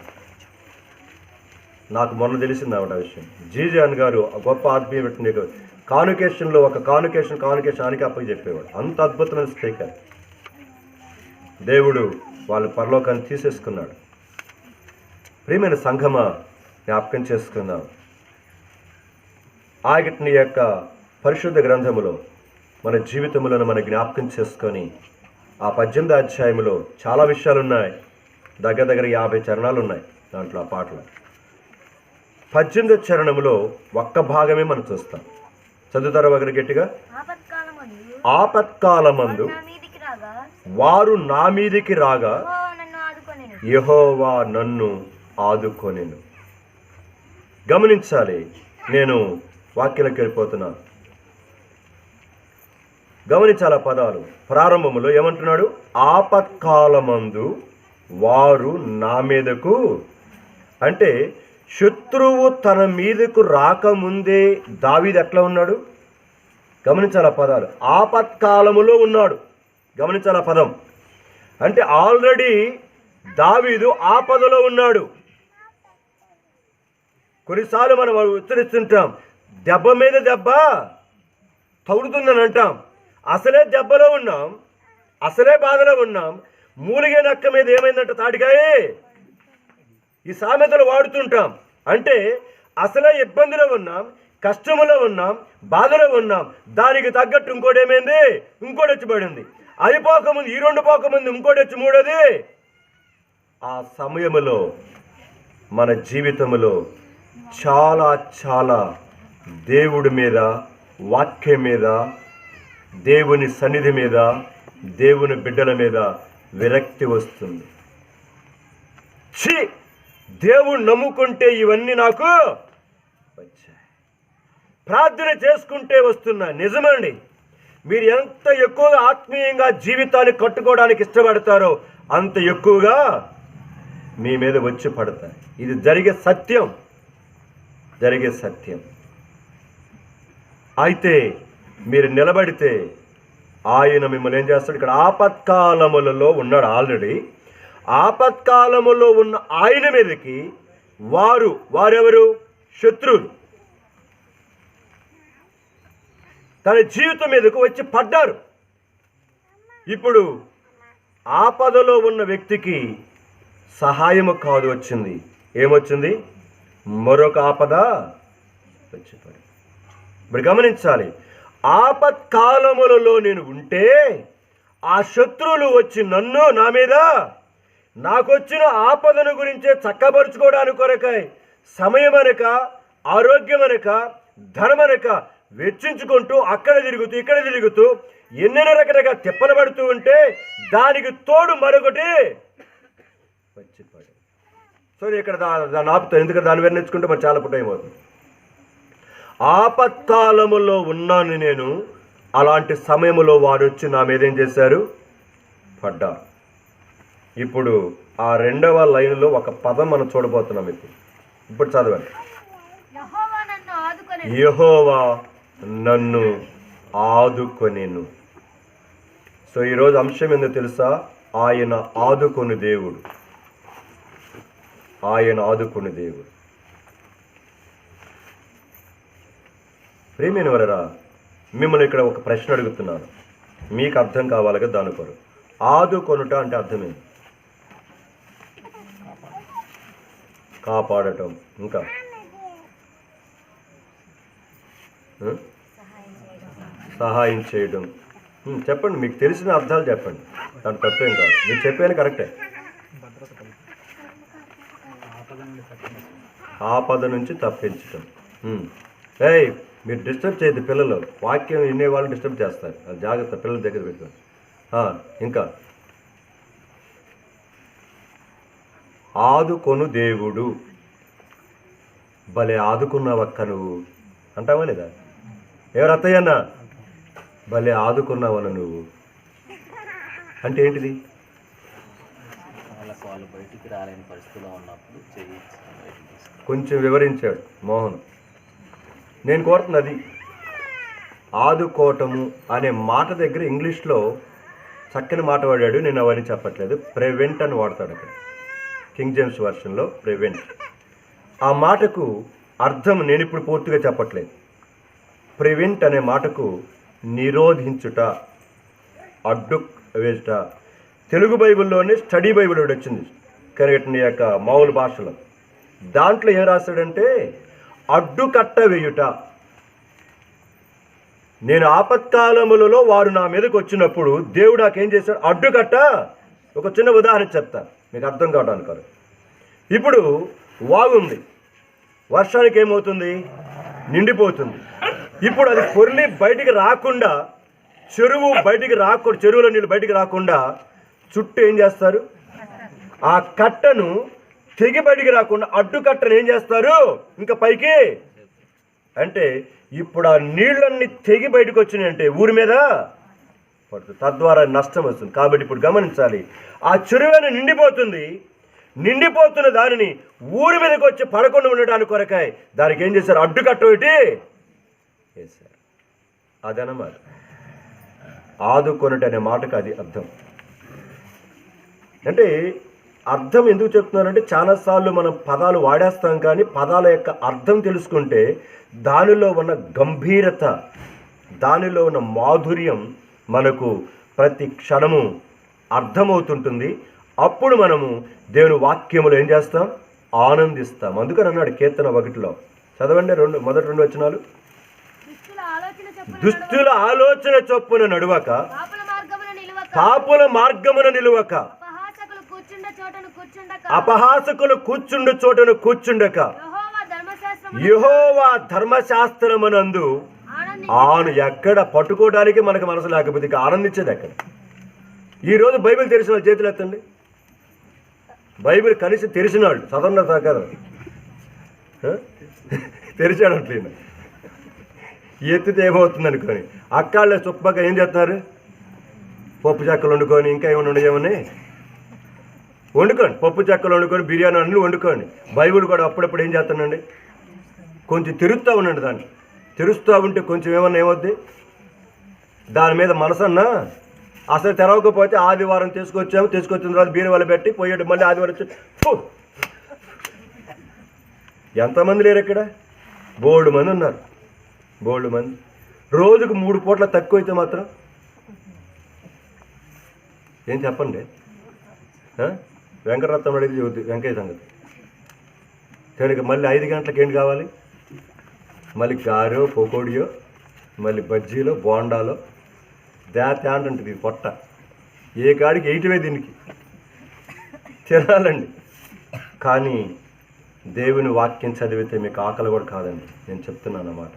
నాకు మొన్న తెలిసింది ఆవిడ విషయం. జీ జాన్ గారు గొప్ప ఆత్మీయ వ్యక్తి. కాన్వకేషన్లో ఒక కాన్వకేషన్ ఆయనకి అప్పకి చెప్పేవాడు. అంత అద్భుతమైన స్పీకర్. దేవుడు వాళ్ళ పరలోకాన్ని తీసేసుకున్నాడు. ప్రియమైన సంఘమా, జ్ఞాపకం చేసుకుందాం, ఆయన యొక్క పరిశుద్ధ గ్రంథములో మన జీవితంలో మన జ్ఞాపకం చేసుకొని ఆ 18వ అధ్యాయంలో చాలా విషయాలు ఉన్నాయి. దగ్గర 50 చరణాలు ఉన్నాయి దాంట్లో. ఆ పాటలు 18వ చరణంలో ఒక్క భాగమే మనం చూస్తాం. చదువుతారా ఒకరు గట్టిగా? ఆపత్కాలమందు వారు నా మీదికి రాగా యెహోవా నన్ను ఆదుకొనెను. గమనించాలి, నేను వాక్యంలోకి వెళ్ళిపోతున్నాను. గమనించాల పదాలు. ప్రారంభంలో ఏమంటున్నాడు? ఆపత్కాలమందు వారు నా మీదకు, అంటే శత్రువు తన మీదకు రాకముందే దావీదు ఎట్లా ఉన్నాడు? గమనించాల పదాలు. ఆపత్కాలములో ఉన్నాడు. గమనించాల పదం. అంటే ఆల్రెడీ దావీదు ఆపదలో ఉన్నాడు. కొన్నిసార్లు మనం ఉచ్చరిస్తుంటాం, దెబ్బ మీద దెబ్బ తగులుతుందని అంటాం. అసలే దెబ్బలో ఉన్నాం, అసలే బాధలో ఉన్నాం. మూలిగే నక్క మీద ఏమైందంటే తాటికాయే. ఈ సామెతలు వాడుతుంటాం. అంటే అసలే ఇబ్బందిలో ఉన్నాం, కష్టములో ఉన్నాం, బాధలో ఉన్నాం. దానికి తగ్గట్టు ఇంకోటి ఏమైంది? ఇంకోటి వచ్చి పడింది. అది పోకముందు ఈ రెండు పోకముందు ఇంకోటి వచ్చి మూడోది. ఆ సమయంలో మన జీవితంలో చాలా చాలా దేవుడి మీద, వాక్యం మీద, దేవుని సన్నిధి మీద, దేవుని బిడ్డల మీద విరక్తి వస్తుంది. ఛీ, దేవుడు నమ్ముకుంటే ఇవన్నీ నాకు వచ్చాయి, ప్రార్థన చేసుకుంటే వస్తున్నాయి. నిజమండి. మీరు ఎంత ఎక్కువగా ఆత్మీయంగా జీవితాన్ని కట్టుకోవడానికి ఇష్టపడతారో అంత ఎక్కువగా మీ మీద వచ్చి పడతాయి. ఇది జరిగే సత్యం. అయితే మీరు నిలబడితే ఆయన మిమ్మల్ని ఏం చేస్తాడు? ఇక్కడ ఆపత్కాలములలో ఉన్నాడు ఆల్రెడీ. ఆపత్కాలములో ఉన్న ఆయన మీదకి వారెవరు? శత్రువులు తన జీవితం మీదకు వచ్చి పడ్డారు. ఇప్పుడు ఆపదలో ఉన్న వ్యక్తికి సహాయము కాదు వచ్చింది. ఏమొచ్చింది? మరొక ఆపద వచ్చి పడి. ఇప్పుడు గమనించాలి, ఆపత్కాలములలో నేను ఉంటే ఆ శత్రువులు వచ్చి నా మీద నాకొచ్చిన ఆపదను గురించే చక్కబరుచుకోవడానికి కొరకై సమయం అనక, ఆరోగ్యం అనక, ధనం అనక వెచ్చించుకుంటూ అక్కడ తిరుగుతూ ఇక్కడ తిరుగుతూ ఎన్నెన్నో రకరకాల తిప్పలు పడుతూ ఉంటే దానికి తోడు మరొకటి వచ్చిపడి. సో ఇక్కడ దాన్ని ఆపుతాను, ఎందుకంటే దాన్ని వర్ణించుకుంటే మరి చాలా టైం అవుతుంది. ఆపత్కాలములో ఉన్నాను నేను. అలాంటి సమయంలో వారు వచ్చి నా మీద ఏం చేశారు? పడ్డారు. ఇప్పుడు ఆ రెండవ లైన్లో ఒక పదం మనం చూడబోతున్నాం. ఇప్పుడు చదవండి. యెహోవా నన్ను ఆదుకొనెను. సో ఈరోజు అంశం ఏందో తెలుసా? ఆయన ఆదుకొని దేవుడు. ఆయన ఆదుకొని దేవుడు. ప్రియమైన వారరా, మిమ్మల్ని ఇక్కడ ఒక ప్రశ్న అడుగుతున్నాను, మీకు అర్థం కావాలి కదా దాని కొరకు. ఆదుకొనుట అంటే అర్థమేంటి? కాపాడటం, ఇంకా సహాయం చేయడం. చెప్పండి, మీకు తెలిసిన అర్థాలు చెప్పండి, దాని తప్పేం కాదు. మీరు చెప్పేది కరెక్టే. ఆపద నుంచి తప్పించటం. మీరు డిస్టర్బ్ చేయద్దు పిల్లలు. వాక్యం వినే వాళ్ళు డిస్టర్బ్ చేస్తారు, అది జాగ్రత్త, పిల్లల దగ్గర పెట్టుకోండి. ఇంకా ఆదుకొను దేవుడు. భలే ఆదుకున్నావక్క నువ్వు అంటావా లేదా? ఎవరు అత్తయ్యన్న భలే ఆదుకున్నావన్న నువ్వు అంటే ఏంటిది? కొంచెం వివరించాడు మోహన్. నేను కోరుతున్నది ఆదుకోవటము అనే మాట దగ్గర ఇంగ్లీష్లో చక్కని మాట వాడాడు. నేను అవన్నీ చెప్పట్లేదు. ప్రివెంట్ అని వాడతాడు అక్కడ, కింగ్ జేమ్స్ వర్షన్లో ప్రివెంట్. ఆ మాటకు అర్థం నేను ఇప్పుడు పూర్తిగా చెప్పట్లేదు. ప్రివెంట్ అనే మాటకు నిరోధించుట, అడ్డు వేయుట. తెలుగు బైబిల్లోనే స్టడీ బైబిల్ ఒకటి వచ్చింది కరెక్ట్ యొక్క మామూలు భాషలో. దాంట్లో ఏం రాశాడంటే అడ్డుకట్ట వేయుట. నేను ఆపత్కాలములలో వారు నా మీదకి వచ్చినప్పుడు దేవుడు నాకేం చేశాడు? అడ్డుకట్ట. ఒక చిన్న ఉదాహరణ చెప్తా మీకు అర్థం కావడానికి. ఇప్పుడు వాగుంది, వర్షానికి ఏమవుతుంది? నిండిపోతుంది. ఇప్పుడు అది పొర్లి బయటికి రాకుండా, చెరువులో నీళ్ళు బయటికి రాకుండా చుట్టూ ఏం చేస్తారు? ఆ కట్టను తెగి బయటికి రాకుండా అడ్డుకట్టను ఏం చేస్తారు ఇంకా పైకి అంటే ఇప్పుడు ఆ నీళ్ళన్నీ తెగి బయటకు వచ్చినాయంటే ఊరి మీద పడుతుంది, తద్వారా నష్టం వస్తుంది. కాబట్టి ఇప్పుడు గమనించాలి, ఆ చెరువును నిండిపోతున్న దానిని ఊరి మీదకి వచ్చి పడకుండా ఉండడానికి కొరకాయ దానికి ఏం చేశారు, అడ్డుకట్ట ఒకటి వేశారు. అదనమాట ఆదుకొనుట అనే మాటకు అది అర్థం. అంటే అర్థం ఎందుకు చెప్తున్నానంటే చాలాసార్లు మనం పదాలు వాడేస్తాం, కానీ పదాల యొక్క అర్థం తెలుసుకుంటే దానిలో ఉన్న గంభీరత, దానిలో ఉన్న మాధుర్యం మనకు ప్రతి క్షణము అర్థమవుతుంటుంది. అప్పుడు మనము దేవుని వాక్యములు ఏం చేస్తాం, ఆనందిస్తాం. అందుకని అన్నాడు కీర్తన 1లో, చదవండి మొదటి 2 వచనాలు. దుష్టుల ఆలోచన చొప్పున నడువక, పాపుల మార్గమున నిలువక, అపహాసకులు కూర్చుండు చోటను కూర్చుండక, యెహోవా ధర్మశాస్త్రమునందు ఎక్కడ పట్టుకోవడానికి మనకు మనసు లేకపోతే ఇక ఆనందించేది ఎక్కడ? ఈరోజు బైబిల్ తెరిచిన వాళ్ళు చేతులు ఎత్తండి. బైబిల్ కలిసి తెరిచిన వాళ్ళు చదవన్నారు కదా, తెరిచాడు అట్లేదు ఎత్తితే ఏమవుతుంది అనుకొని అక్కాళ్ళ చుప్పక ఏం చేస్తున్నారు, పప్పు చెక్కలు వండుకొని ఇంకా ఏమైనా వండుకోండి, పప్పు చెక్కలు వండుకొని బిర్యానీ అన్నీ వండుకోండి. బైబిల్ కూడా అప్పుడప్పుడు ఏం చేస్తానండి, కొంచెం తెరుస్తూ ఉండండి. దాన్ని తెరుస్తూ ఉంటే కొంచెం ఏమవుద్ది, దాని మీద మనసన్నా అసలు తెరవకపోతే ఆదివారం తీసుకొచ్చిన తర్వాత బీరువాళ్ళు పెట్టి పోయేడు, మళ్ళీ ఆదివారం వచ్చి ఎంతమంది లేరు ఇక్కడ, బోల్డ్ మంది ఉన్నారు, బోల్డ్ మంది. రోజుకు 3 పూట్ల తక్కువ అయితే మాత్రం ఏం చెప్పండి. వెంకటరత్నం అడిగి చెబుద్ది వెంకయ్య సంగతి. కనుక మళ్ళీ 5 గంటలకు ఏంటి కావాలి, మళ్ళీ గారో పకోడియో, మళ్ళీ బజ్జీలో బోండాలో అంటుంది. ఇది పొట్ట ఏ కాడికి 8 దీనికి తినాలండి. కానీ దేవుని వాక్యం చదివితే మీకు ఆకలి కూడా కాదండి. నేను చెప్తున్నాను అన్నమాట,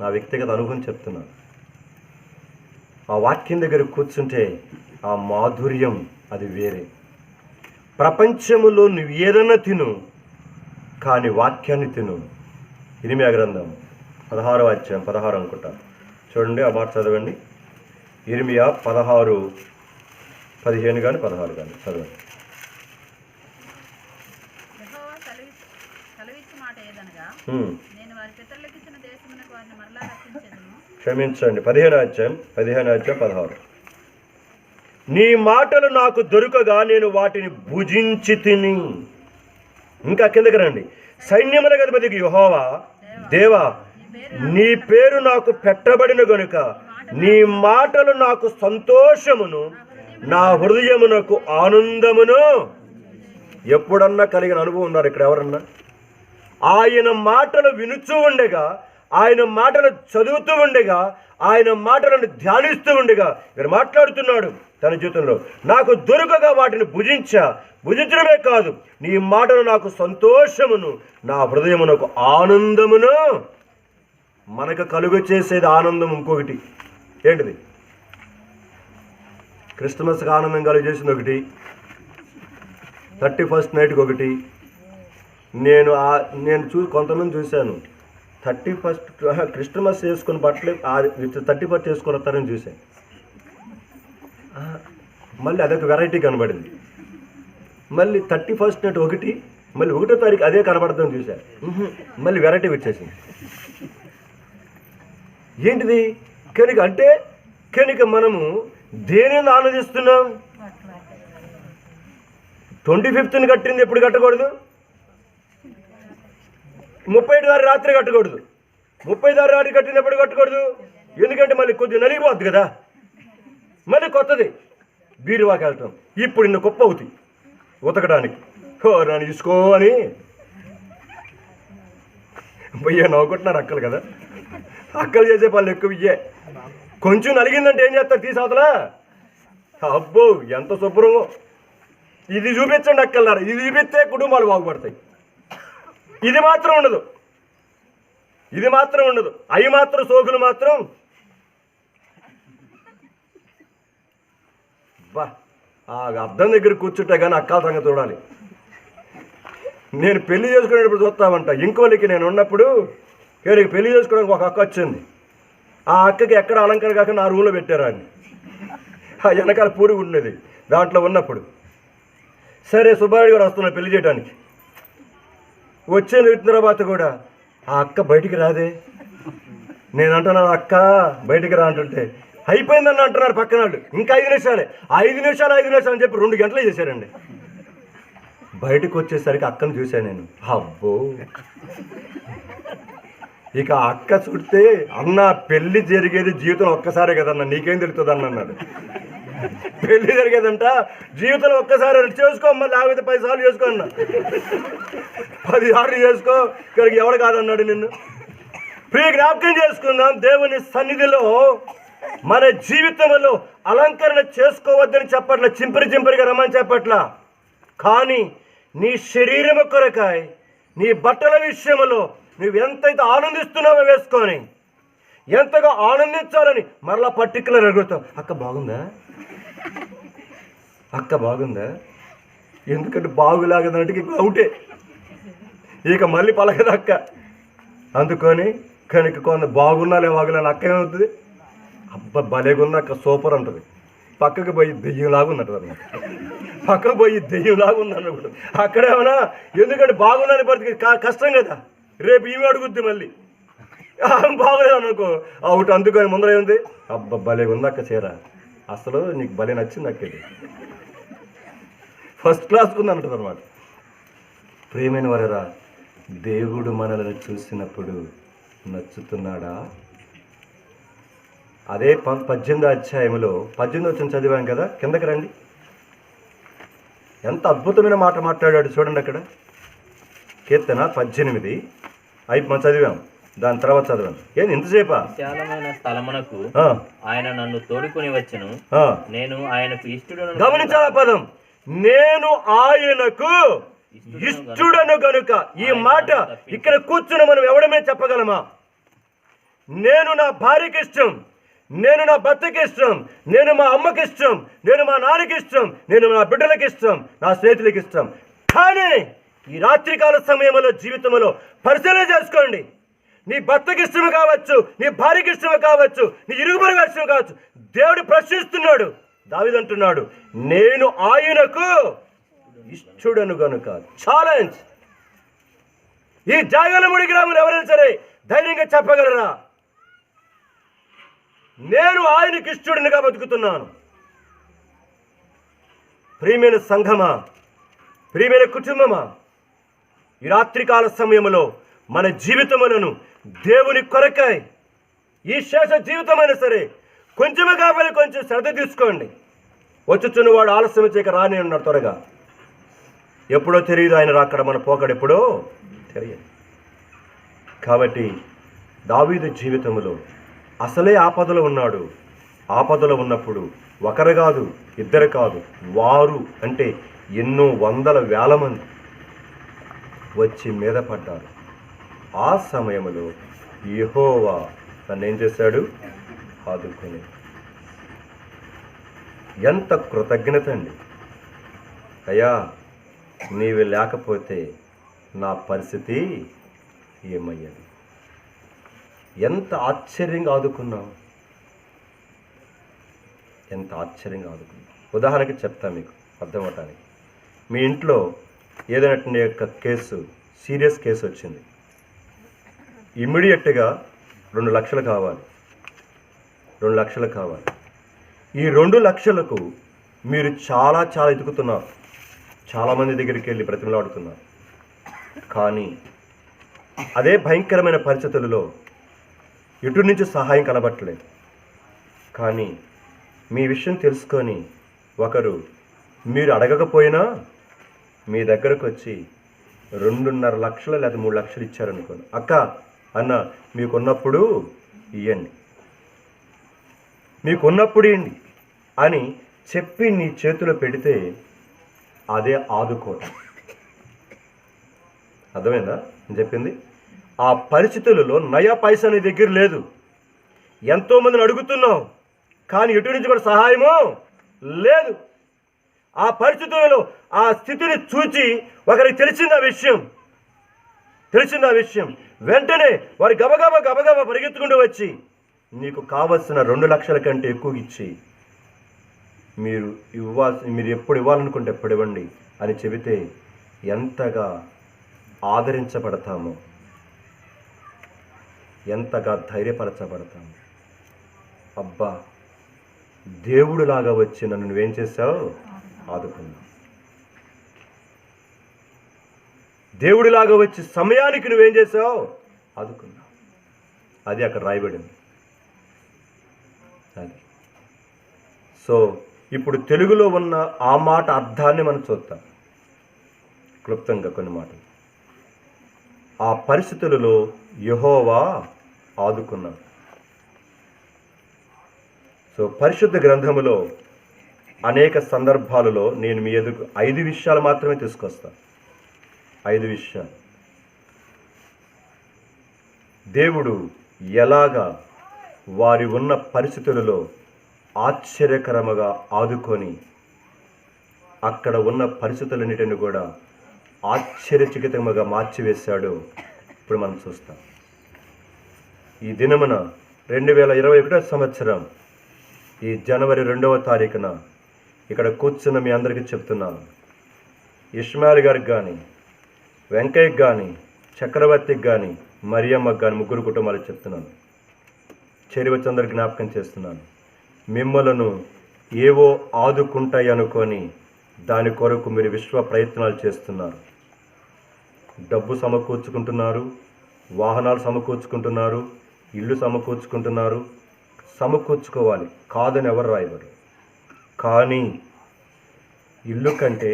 నా వ్యక్తిగత అనుభవం చెప్తున్నాను. ఆ వాక్యం దగ్గర కూర్చుంటే ఆ మాధుర్యం అది వేరే. ప్రపంచములో నువ్వు ఏదన్నా తిను, కానీ వాక్యాన్ని తిను. ఇర్మీయా గ్రంథం 16వ అధ్యాయం 16 అనుకుంటా, చూడండి ఆ మాట చదవండి. ఇర్మీయా 16:15 కానీ 16 కానీ చదవండి. క్షమించండి, 15వ అధ్యాయం 16. నీ మాటలు నాకు దొరకగా నేను వాటిని భుజించి తిని. ఇంకా కిందకి రండి. సైన్యములకు అధిపతికి యెహోవా దేవా, నీ పేరు నాకు పెట్టబడిన గనుక నీ మాటలు నాకు సంతోషమును, నా హృదయమునకు ఆనందమును. ఎప్పుడన్నా కలిగిన అనుభవం ఉన్నారు ఇక్కడ ఎవరన్నా? ఆయన మాటలు వినుచూ ఉండగా, ఆయన మాటలు చదువుతూ ఉండగా, ఆయన మాటలను ధ్యానిస్తూ ఉండగా ఇక్కడ మాట్లాడుతున్నాడు తన జీవితంలో. నాకు దొరకగా వాటిని భుజించడమే కాదు, నీ మాటలు నాకు సంతోషమును, నా హృదయమునకు ఆనందమును. మనకు కలుగు చేసేది ఆనందం. ఇంకొకటి ఏంటిది? క్రిస్మస్కి ఆనందం కలుగు చేసింది ఒకటి, 31st నైట్కి ఒకటి. నేను కొంతమంది చూశాను 31st క్రిస్మస్ చేసుకుని బట్టలు 31st చేసుకుని వస్తారని చూశాను. మళ్ళీ అదొక వెరైటీ కనబడింది. మళ్ళీ 31st నైట్ ఒకటి, మళ్ళీ 1వ తారీఖు అదే కనబడతాం చూశాను. మళ్ళీ వెరైటీ వచ్చేసింది. ఏంటిది? కనుక మనము దేనిని ఆనందిస్తున్నాం? 25th కట్టింది ఎప్పుడు కట్టకూడదు? 30 రాత్రి కట్టకూడదు. 30 రాత్రి కట్టింది ఎప్పుడు కట్టకూడదు? ఎందుకంటే మళ్ళీ కొద్దిగా నలిగిపోద్ది కదా, మళ్ళీ కొత్తది బీరువాకి వెళ్తాం. ఇప్పుడు ఇన్ని కుప్ప అవుతాయి ఉతకడానికి. నన్ను తీసుకో అని పోయే నవ్వుకుంటున్నారు అక్కలు కదా. అక్కలు చేసే పనులు ఎక్కువ ఇయ్యే. కొంచెం నలిగిందంటే ఏం చేస్తారు? తీసవతలా. అబ్బో ఎంత శుభ్రమో. ఇది చూపించండి అక్కలారా, ఇది చూపిస్తే కుటుంబాలు బాగుపడతాయి. ఇది మాత్రం ఉండదు. అవి మాత్రం సోకులు మాత్రం బా ఆ అద్దం దగ్గర కూర్చుంటే కానీ అక్కల సంగతి చూడాలి. నేను పెళ్లి చేసుకునేటప్పుడు చూస్తామంట. ఇంకోలికి నేను ఉన్నప్పుడు వీరికి పెళ్లి చేసుకోవడానికి ఒక అక్క వచ్చింది. ఆ అక్కకి ఎక్కడ అలంకరణ కాకుండా ఆ రూమ్లో పెట్టారు అని. ఆ వెనకాల పూరి ఉండేది దాంట్లో ఉన్నప్పుడు. సరే సుబ్బారెడ్డి గారు వస్తున్నారు పెళ్లి చేయడానికి. వచ్చిన తర్వాత కూడా ఆ అక్క బయటికి రాదే. నేను అంటున్నాను అక్క బయటికి రా అంటుంటే అయిపోయిందని అంటున్నారు పక్కన వాళ్ళు. ఇంకా 5 నిమిషాలే, 5 నిమిషాలు అని చెప్పి 2 గంటలే చేశారండి. బయటకు వచ్చేసరికి అక్కను చూశాను నేను. అబ్బో, ఇక అక్క చుడితే అన్న పెళ్లి జరిగేది జీవితం ఒక్కసారే కదన్న, నీకేం తెలుస్తుంది అన్న అన్నాడు. పెళ్లి జరిగేదంట జీవితంలో ఒక్కసారి చేసుకోమ్మా, లేకపోతే 10 సార్లు చేసుకో అన్న. 10 సార్లు చేసుకో, ఇక్కడికి ఎవడు కాదన్నాడు నిన్ను. ప్రియ జ్ఞాపకం చేసుకుందాం, దేవుని సన్నిధిలో మన జీవితంలో అలంకరణ చేసుకోవద్దని చెప్పట్ల, చింపిరిగా రమ్మని చెప్పట్ల. కానీ నీ శరీరము కొరకాయ, నీ బట్టల విషయంలో నువ్వు ఎంతైతే ఆనందిస్తున్నావో వేసుకొని, ఎంతగా ఆనందించాలని మరలా పర్టికులర్ అడుగుతావు. అక్క బాగుందా, అక్క బాగుందా, ఎందుకంటే బాగులాగదంటే అవుటే, ఇక మళ్ళీ పలకదు అక్క. అందుకొని కనుక కొంత బాగున్నాలే బాగున్నా అక్క ఏమవుతుంది, అబ్బా భలేగుంది అక్క సూపర్ అంటుంది. పక్కకు పోయి దెయ్యంలాగా ఉన్నట్టు అన్నమాట. పక్కకు పోయి దెయ్యంలాగా ఉంది అన్నప్పుడు అక్కడేమన్నా, ఎందుకంటే బాగుందని పడితే కష్టం కదా, రేపు ఈమె అడుగుద్ది మళ్ళీ బాగలేదు అనుకో అవుట్. అందుకని ముందర ఏముంది, అబ్బా భలే ఉంది అక్క చీర, అసలు నీకు భలే నచ్చింది అక్కది, ఫస్ట్ క్లాస్ ఉంది అంటుంది అనమాట. ప్రియమైన వారరా, దేవుడు మనల్ని చూసినప్పుడు నచ్చుతున్నాడా? అదే 18వ అధ్యాయంలో 18వ వచనం చదివాం కదా, కిందకి రండి. ఎంత అద్భుతమైన మాట మాట్లాడాడు చూడండి అక్కడ. కీర్తన 18 మనం చదివాం, దాని తర్వాత చదివాను. ఏంది ఇంతసేపా? విశాలమైన స్థలమునకు ఆయన నన్ను తోడుకొని వచ్చెను, నేను ఆయనకు ఇష్టడను. గమనించాల పదం, నేను ఆయనకు ఇష్టడను గనుక. ఈ మాట ఇక్కడ కూర్చుని మనం ఎవడమే చెప్పగలమా? నేను నా భార్యకి ఇష్టం, నేను నా భర్తకి ఇష్టం, నేను మా అమ్మకి ఇష్టం, నేను మా నాన్నకి ఇష్టం, నేను నా బిడ్డలకి ఇష్టం, నా స్నేహితులకి ఇష్టం. కానీ ఈ రాత్రికాల సమయంలో జీవితంలో పరిశీలన చేసుకోండి. నీ భర్తకి ఇష్టం కావచ్చు, నీ భార్యకి ఇష్టం కావచ్చు, నీ ఇరుగు పొరుగు ఇష్టం కావచ్చు, దేవుడు ప్రశ్నిస్తున్నాడు. దావీదు అంటున్నాడు, నేను ఆయనకు ఇష్టడను గనుక. ఛాలెంజ్. ఈ జాగలముడి గ్రామంలో ఎవరైనా సరే ధైర్యంగా చెప్పగలరా, నేను ఆయనకి ఇష్టడునిగా బతుకుతున్నాను? ప్రియమైన సంఘమా, ప్రియమైన కుటుంబమా, ఈ రాత్రికాల సమయంలో మన జీవితములను దేవుని కొరకై, ఈ శేష జీవితమైనా సరే కొంచెమే కాబట్టి కొంచెం శ్రద్ధ తీసుకోండి. వచ్చుచున్న వాడు ఆలస్యం చేయక రాని అన్నాడు. త్వరగా ఎప్పుడో తెలియదు ఆయన రాకడ, మన పోకడ ఎప్పుడో తెలియదు. కాబట్టి దావీదు జీవితంలో అసలే ఆపదలో ఉన్నాడు. ఆపదలో ఉన్నప్పుడు ఒకరు కాదు, ఇద్దరు కాదు, వారు అంటే ఎన్నో వందల వేల మంది వచ్చి మీద పడ్డారు. ఆ సమయంలో యెహోవా నన్ను ఏం చేశాడు? ఆదుకొని. ఎంత కృతజ్ఞత అండి! అయ్యా, నీవు లేకపోతే నా పరిస్థితి ఏమయ్యేది? ఎంత ఆశ్చర్యంగా ఆదుకున్నావు, ఎంత ఆశ్చర్యంగా ఆదుకున్నావు. ఉదాహరణకి చెప్తా మీకు అర్థమవటానికి. మీ ఇంట్లో ఏదైనా యొక్క కేసు, సీరియస్ కేసు వచ్చింది, ఇమ్మీడియట్గా 2 లక్షలు కావాలి. 2 లక్షలు కావాలి. ఈ 2 లక్షలకు మీరు చాలా ఎతుకుతున్నారు, చాలామంది దగ్గరికి వెళ్ళి బ్రతిమలాడుతున్నారు. కానీ అదే భయంకరమైన పరిస్థితులలో ఎటు నుంచి సహాయం కనబట్టలేదు. కానీ మీ విషయం తెలుసుకొని ఒకరు మీరు అడగకపోయినా మీ దగ్గరకు వచ్చి 2.5 లక్షలు లేదా 3 లక్షలు ఇచ్చారనుకోండి. అక్క, అన్న, మీకున్నప్పుడు ఇవ్వండి, మీకున్నప్పుడు ఇవ్వండి అని చెప్పి నీ చేతిలో పెడితే అదే ఆదుకోవటం. అర్థమైందా నేను చెప్పింది? ఆ పరిస్థితులలో నయా పైసా నీ దగ్గర లేదు, ఎంతోమందిని అడుగుతున్నావు, కానీ ఎటు నుంచి కూడా సహాయము లేదు. ఆ పరిస్థితులలో ఆ స్థితిని చూచి ఒకరికి తెలిసింది ఆ విషయం వెంటనే వారు గబగబా పరిగెత్తుకుంటూ వచ్చి నీకు కావలసిన 2 లక్షల కంటే ఎక్కువ ఇచ్చి మీరు ఎప్పుడు ఇవ్వాలనుకుంటే ఎప్పుడు ఇవ్వండి అని చెబితే ఎంతగా ఆదరించబడతామో, ఎంతగా ధైర్యపరచబడతాము. అబ్బా, దేవుడులాగా వచ్చి నన్ను నువ్వేం చేశావు? ఆదుకున్నావు. దేవుడిలాగా వచ్చి సమయానికి నువ్వేం చేసావు? ఆదుకున్నావు. అది అక్కడ రాయబడింది. అది సో ఇప్పుడు తెలుగులో ఉన్న ఆ మాట అర్థాన్ని మనం చూద్దాం క్లుప్తంగా కొన్ని మాటలు. ఆ పరిస్థితులలో యెహోవా ఆదుకున్నాడు. సో పరిశుద్ధ గ్రంథములో అనేక సందర్భాలలో నేను మీ ఎదుగు 5 విషయాలు మాత్రమే తీసుకొస్తాను. 5 విషయాలు. దేవుడు ఎలాగా వారి ఉన్న పరిస్థితులలో ఆశ్చర్యకరముగా ఆదుకొని అక్కడ ఉన్న పరిస్థితులన్నిటిని కూడా ఆశ్చర్యచకితముగా మార్చివేశాడు. ఇప్పుడు మనం చూస్తాం. ఈ దినమున 2021 సంవత్సరం ఈ జనవరి 2వ తారీఖున ఇక్కడ కూర్చున్న మీ అందరికీ చెప్తున్నాను. ఇస్మాయిల్ గారికి కానీ, వెంకయ్యకి కానీ, చక్రవర్తికి కానీ, మరియమ్మకి కానీ, 3 కుటుంబాలకు చెప్తున్నాను. చెరివచ్చందరికి జ్ఞాపకం చేస్తున్నాను. మిమ్మలను ఏవో ఆదుకుంటాయి అనుకొని దాని కొరకు మీరు విశ్వ ప్రయత్నాలు చేస్తున్నారు. డబ్బు సమకూర్చుకుంటున్నారు, వాహనాలు సమకూర్చుకుంటున్నారు, ఇల్లు సమకూర్చుకుంటున్నారు. సమకూర్చుకోవాలి, కాదని ఎవరు రాయబరు. కానీ ఇల్లు కంటే,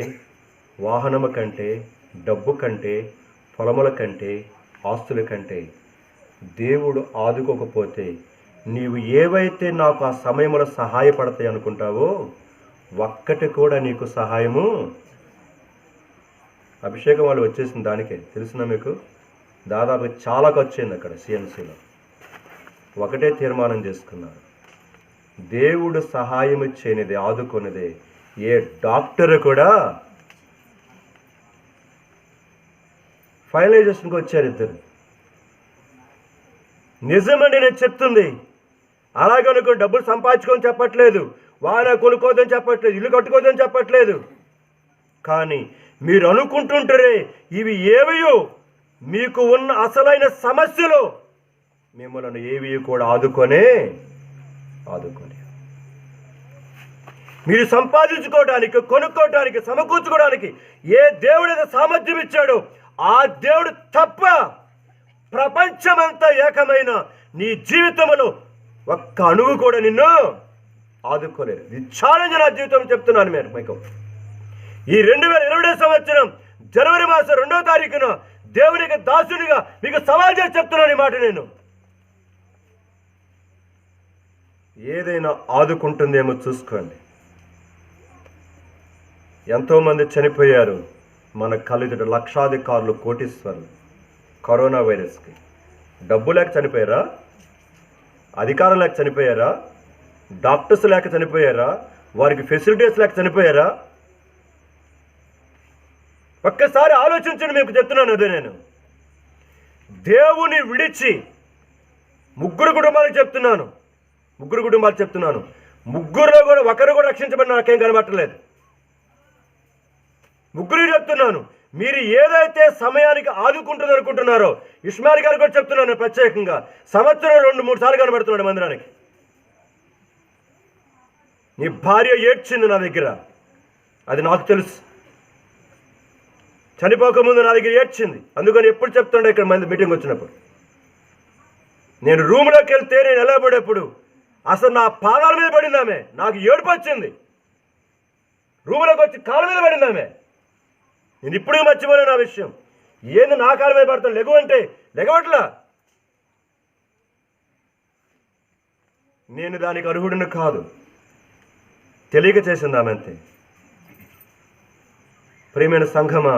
వాహనము కంటే, డబ్బు కంటే, పొలముల కంటే, ఆస్తుల కంటే దేవుడు ఆదుకోకపోతే నీవు ఏవైతే నాకు ఆ సమయంలో సహాయపడతాయి అనుకుంటావో ఒక్కటి కూడా నీకు సహాయము. అభిషేకం వాళ్ళు వచ్చేసింది దానికే, తెలిసిన మీకు దాదాపు చాలా వచ్చింది అక్కడ సిఎంసీలో. ఒకటే తీర్మానం చేసుకున్నారు, దేవుడు సహాయం చేయనిది, ఆదుకునేదే ఏ డాక్టర్ కూడా. ఫైనలైజేషన్కి వచ్చారు ఇద్దరు. నిజమండి నేను చెప్తుంది. అలాగే అనుకో డబ్బులు సంపాదించుకొని చెప్పట్లేదు, వాహన కొనుక్కోదని చెప్పట్లేదు, ఇల్లు కట్టుకోదని చెప్పట్లేదు. కానీ మీరు అనుకుంటుంటారే ఇవి ఏవియో మీకు ఉన్న అసలైన సమస్యలు మిమ్మల్ని ఏవి కూడా ఆదుకొనే మీరు సంపాదించుకోవడానికి, కొనుక్కోవడానికి, సమకూర్చుకోవడానికి ఏ దేవుడైతే సామర్థ్యం ఇచ్చాడో ఆ దేవుడు తప్ప ప్రపంచమంతా ఏకమైన నీ జీవితంలో ఒక్క అణువు కూడా నిన్ను ఆదుకోలేరు. ఇది ఛాలెంజ్ నా జీవితం చెప్తున్నాను మీకు. ఈ 2020 సంవత్సరం జనవరి మాసం 2వ తారీఖున దేవునికి దాసునిగా మీకు సవాల్ చేసి చెప్తున్నాను ఈ మాట. నేను ఏదైనా ఆదుకుంటుందేమో చూసుకోండి. ఎంతోమంది చనిపోయారు మన కళ్ళెదుట, లక్షాధికారులు, కోటీశ్వరులు కరోనా వైరస్కి. డబ్బు లేక చనిపోయారా? అధికారం లేక చనిపోయారా? డాక్టర్స్ లేక చనిపోయారా? వారికి ఫెసిలిటీస్ లేక చనిపోయారా? ఒక్కసారి ఆలోచించండి. మీకు చెప్తున్నాను అదే. నేను దేవుని విడిచి 3 కుటుంబాలకు చెప్తున్నాను. 3 కుటుంబాలు చెప్తున్నాను. 3లో కూడా ఒకరు కూడా రక్షించబడిన నాకేం కనబట్టలేదు. 3 చెప్తున్నాను. మీరు ఏదైతే సమయానికి ఆదుకుంటుంది అనుకుంటున్నారో, ఇస్మాయిల్ గారు కూడా చెప్తున్నాను ప్రత్యేకంగా, సంవత్సరం 2-3 సార్లు కనబడుతున్నాడు మందిరానికి. నీ భార్య ఏడ్చింది నా దగ్గర, అది నాకు తెలుసు. చనిపోకముందు నా దగ్గర ఏడ్చింది. అందుకని ఎప్పుడు చెప్తుండే ఇక్కడ మీటింగ్ వచ్చినప్పుడు, నేను రూమ్లోకి వెళ్తే నేను ఎలా పడేప్పుడు అసలు నా పాదాల మీద పడిందామే. నాకు ఏడుపు వచ్చింది. రూమ్లోకి వచ్చి కాళ్ళ మీద పడిందామే. నేను ఇప్పుడు మర్చిపోలేను నా విషయం. ఏంది నా కాళ్ళ మీద పడతాను, లెగు అంటే లెగవట్లా. నేను దానికి అర్హుడిని కాదు, తెలియక చేసిందామంతే. ప్రియమైన సంఘమా,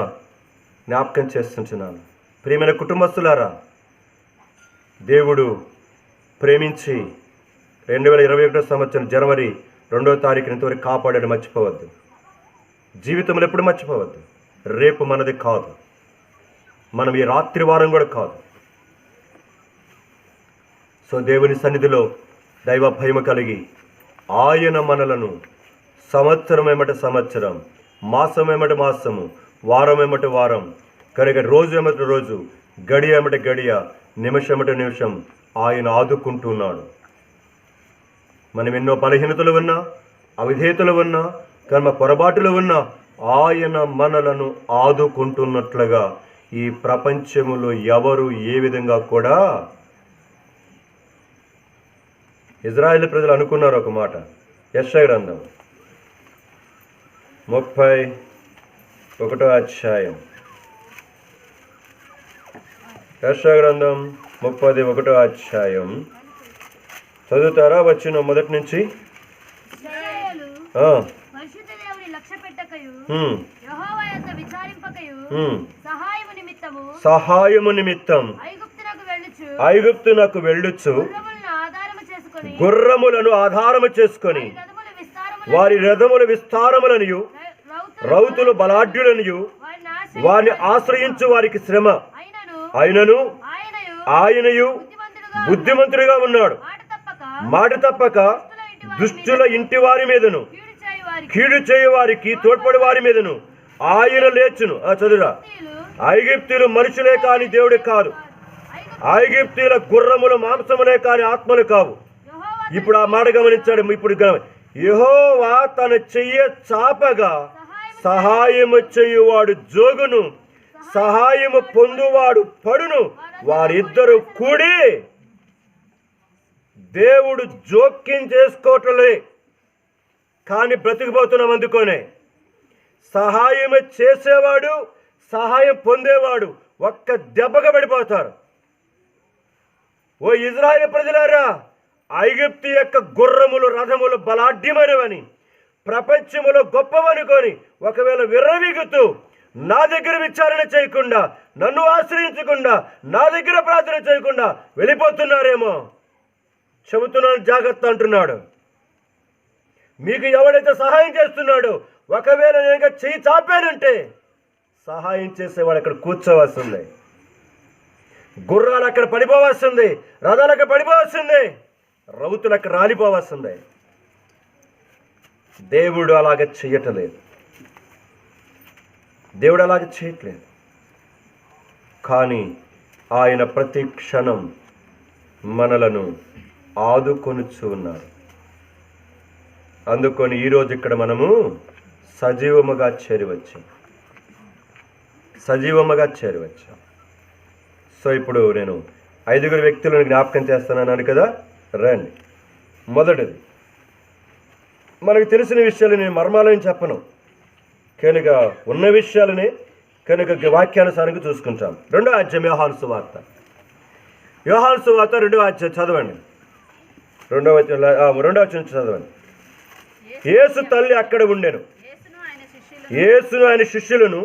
జ్ఞాపకం చేస్తుంటున్నాను. ప్రియమైన కుటుంబస్తులారా, దేవుడు ప్రేమించి 2021 సంవత్సరం జనవరి 2వ తారీఖున ఇంతవరకు కాపాడాడు, మర్చిపోవద్దు. జీవితంలో ఎప్పుడు మర్చిపోవద్దు. రేపు మనది కాదు, మనం ఈ రాత్రి వారం కూడా కాదు. సో దేవుని సన్నిధిలో దైవ భయము కలిగి ఆయన మనలను సంవత్సరం ఏమట సంవత్సరం, మాసం ఏమట మాసము, వారం ఏమట వారం, కనుక రోజు ఏమట రోజు, గడియ ఏమట గడియ, నిమిషం ఏమట నిమిషం ఆయన ఆదుకుంటున్నాడు. మనం ఎన్నో బలహీనతలు ఉన్నా, అవిధేయతలు ఉన్నా, కర్మ పొరపాటులు ఉన్నా ఆయన మనలను ఆదుకుంటున్నట్లుగా ఈ ప్రపంచములో ఎవరు ఏ విధంగా కూడా. ఇజ్రాయేల్ ప్రజలు అనుకున్నారు ఒక మాట. యెషయా గ్రంథం 31వ అధ్యాయం. యెషయా గ్రంథం 31వ అధ్యాయం చదువుతారా? వచ్చిన మొదటి నుంచి. సహాయము నిమిత్తం ఐగుప్తునకు వెళ్ళుచు గుర్రములను ఆధారము చేసుకొని వారి రథముల విస్తారములనియు రౌతులు బలాఢ్యులనియు వారిని ఆశ్రయించు వారికి శ్రమ అయినను ఆయనయు బుద్ధిమంతుడిగా ఉన్నాడు. మాట తప్పక దుష్టుల ఇంటి వారి మీదను కీడు చేయు వారికి తోడ్పడి వారి మీదను ఆయన లేచును. చదువురా. ఐగుప్తీయులు మనుషులే కాని దేవుడే కాదు, ఐగుప్తీయుల గుర్రములు మాంసములే కాని ఆత్మలు కావు. ఇప్పుడు ఆ మాట గమనించాడు. ఇప్పుడు యెహోవా తన చెయ్య చాపగా సహాయము చేయువాడు జోగును, సహాయము పొందువాడు పడును. వారిద్దరూ కూడి దేవుడు జోక్యం చేసుకోవటలే కానీ బ్రతికిపోతున్నాం. అందుకోనే సహాయం చేసేవాడు, సహాయం పొందేవాడు ఒక్క దెబ్బగా పడిపోతారు. ఓ ఇజ్రాయేలు ప్రజలారా, ఐగుప్తు యొక్క గుర్రములు రథములు బలాఢ్యమైనవని ప్రపంచములో గొప్పవనుకొని ఒకవేళ విర్రవీగుతూ నా దగ్గర విచారణ చేయకుండా, నన్ను ఆశ్రయించకుండా, నా దగ్గర ప్రార్థన చేయకుండా వెళ్ళిపోతున్నారేమో. చెబుతున్నాను, జాగ్రత్త అంటున్నాడు. మీకు ఎవడైతే సహాయం చేస్తున్నాడో ఒకవేళ నేను చెయ్యి చాపానంటే సహాయం చేసేవాడు అక్కడ కూర్చోవలసిందే, గుర్రాలు అక్కడ పడిపోవాల్సిందే, రథాలు అక్కడ పడిపోవాల్సిందే, రౌతులు అక్కడ రాలిపోవాల్సిందే. దేవుడు అలాగ చెయ్యటలేదు, దేవుడు అలాగ చేయట్లేదు. కానీ ఆయన ప్రతి క్షణం మనలను ఆదుకొనుచు ఉన్నారు. అందుకొని ఈరోజు ఇక్కడ మనము సజీవముగా చేరవచ్చాం. సో ఇప్పుడు నేను 5 వ్యక్తులను జ్ఞాపకం చేస్తున్నాను కదా, రండి. మొదటిది, మనకు తెలిసిన విషయాలు నేను మర్మాలని చెప్పను కనుక ఉన్న విషయాలనే కనుక వాక్యానుసారంగా చూసుకుంటాం. 2వ అధ్యాయం యోహాను సువార్త 2వ అధ్యాయం చదవండి. 2వ వచనం చదవండి. యేసు తల్లి అక్కడ ఉండెను, యేసును ఆయన శిష్యులను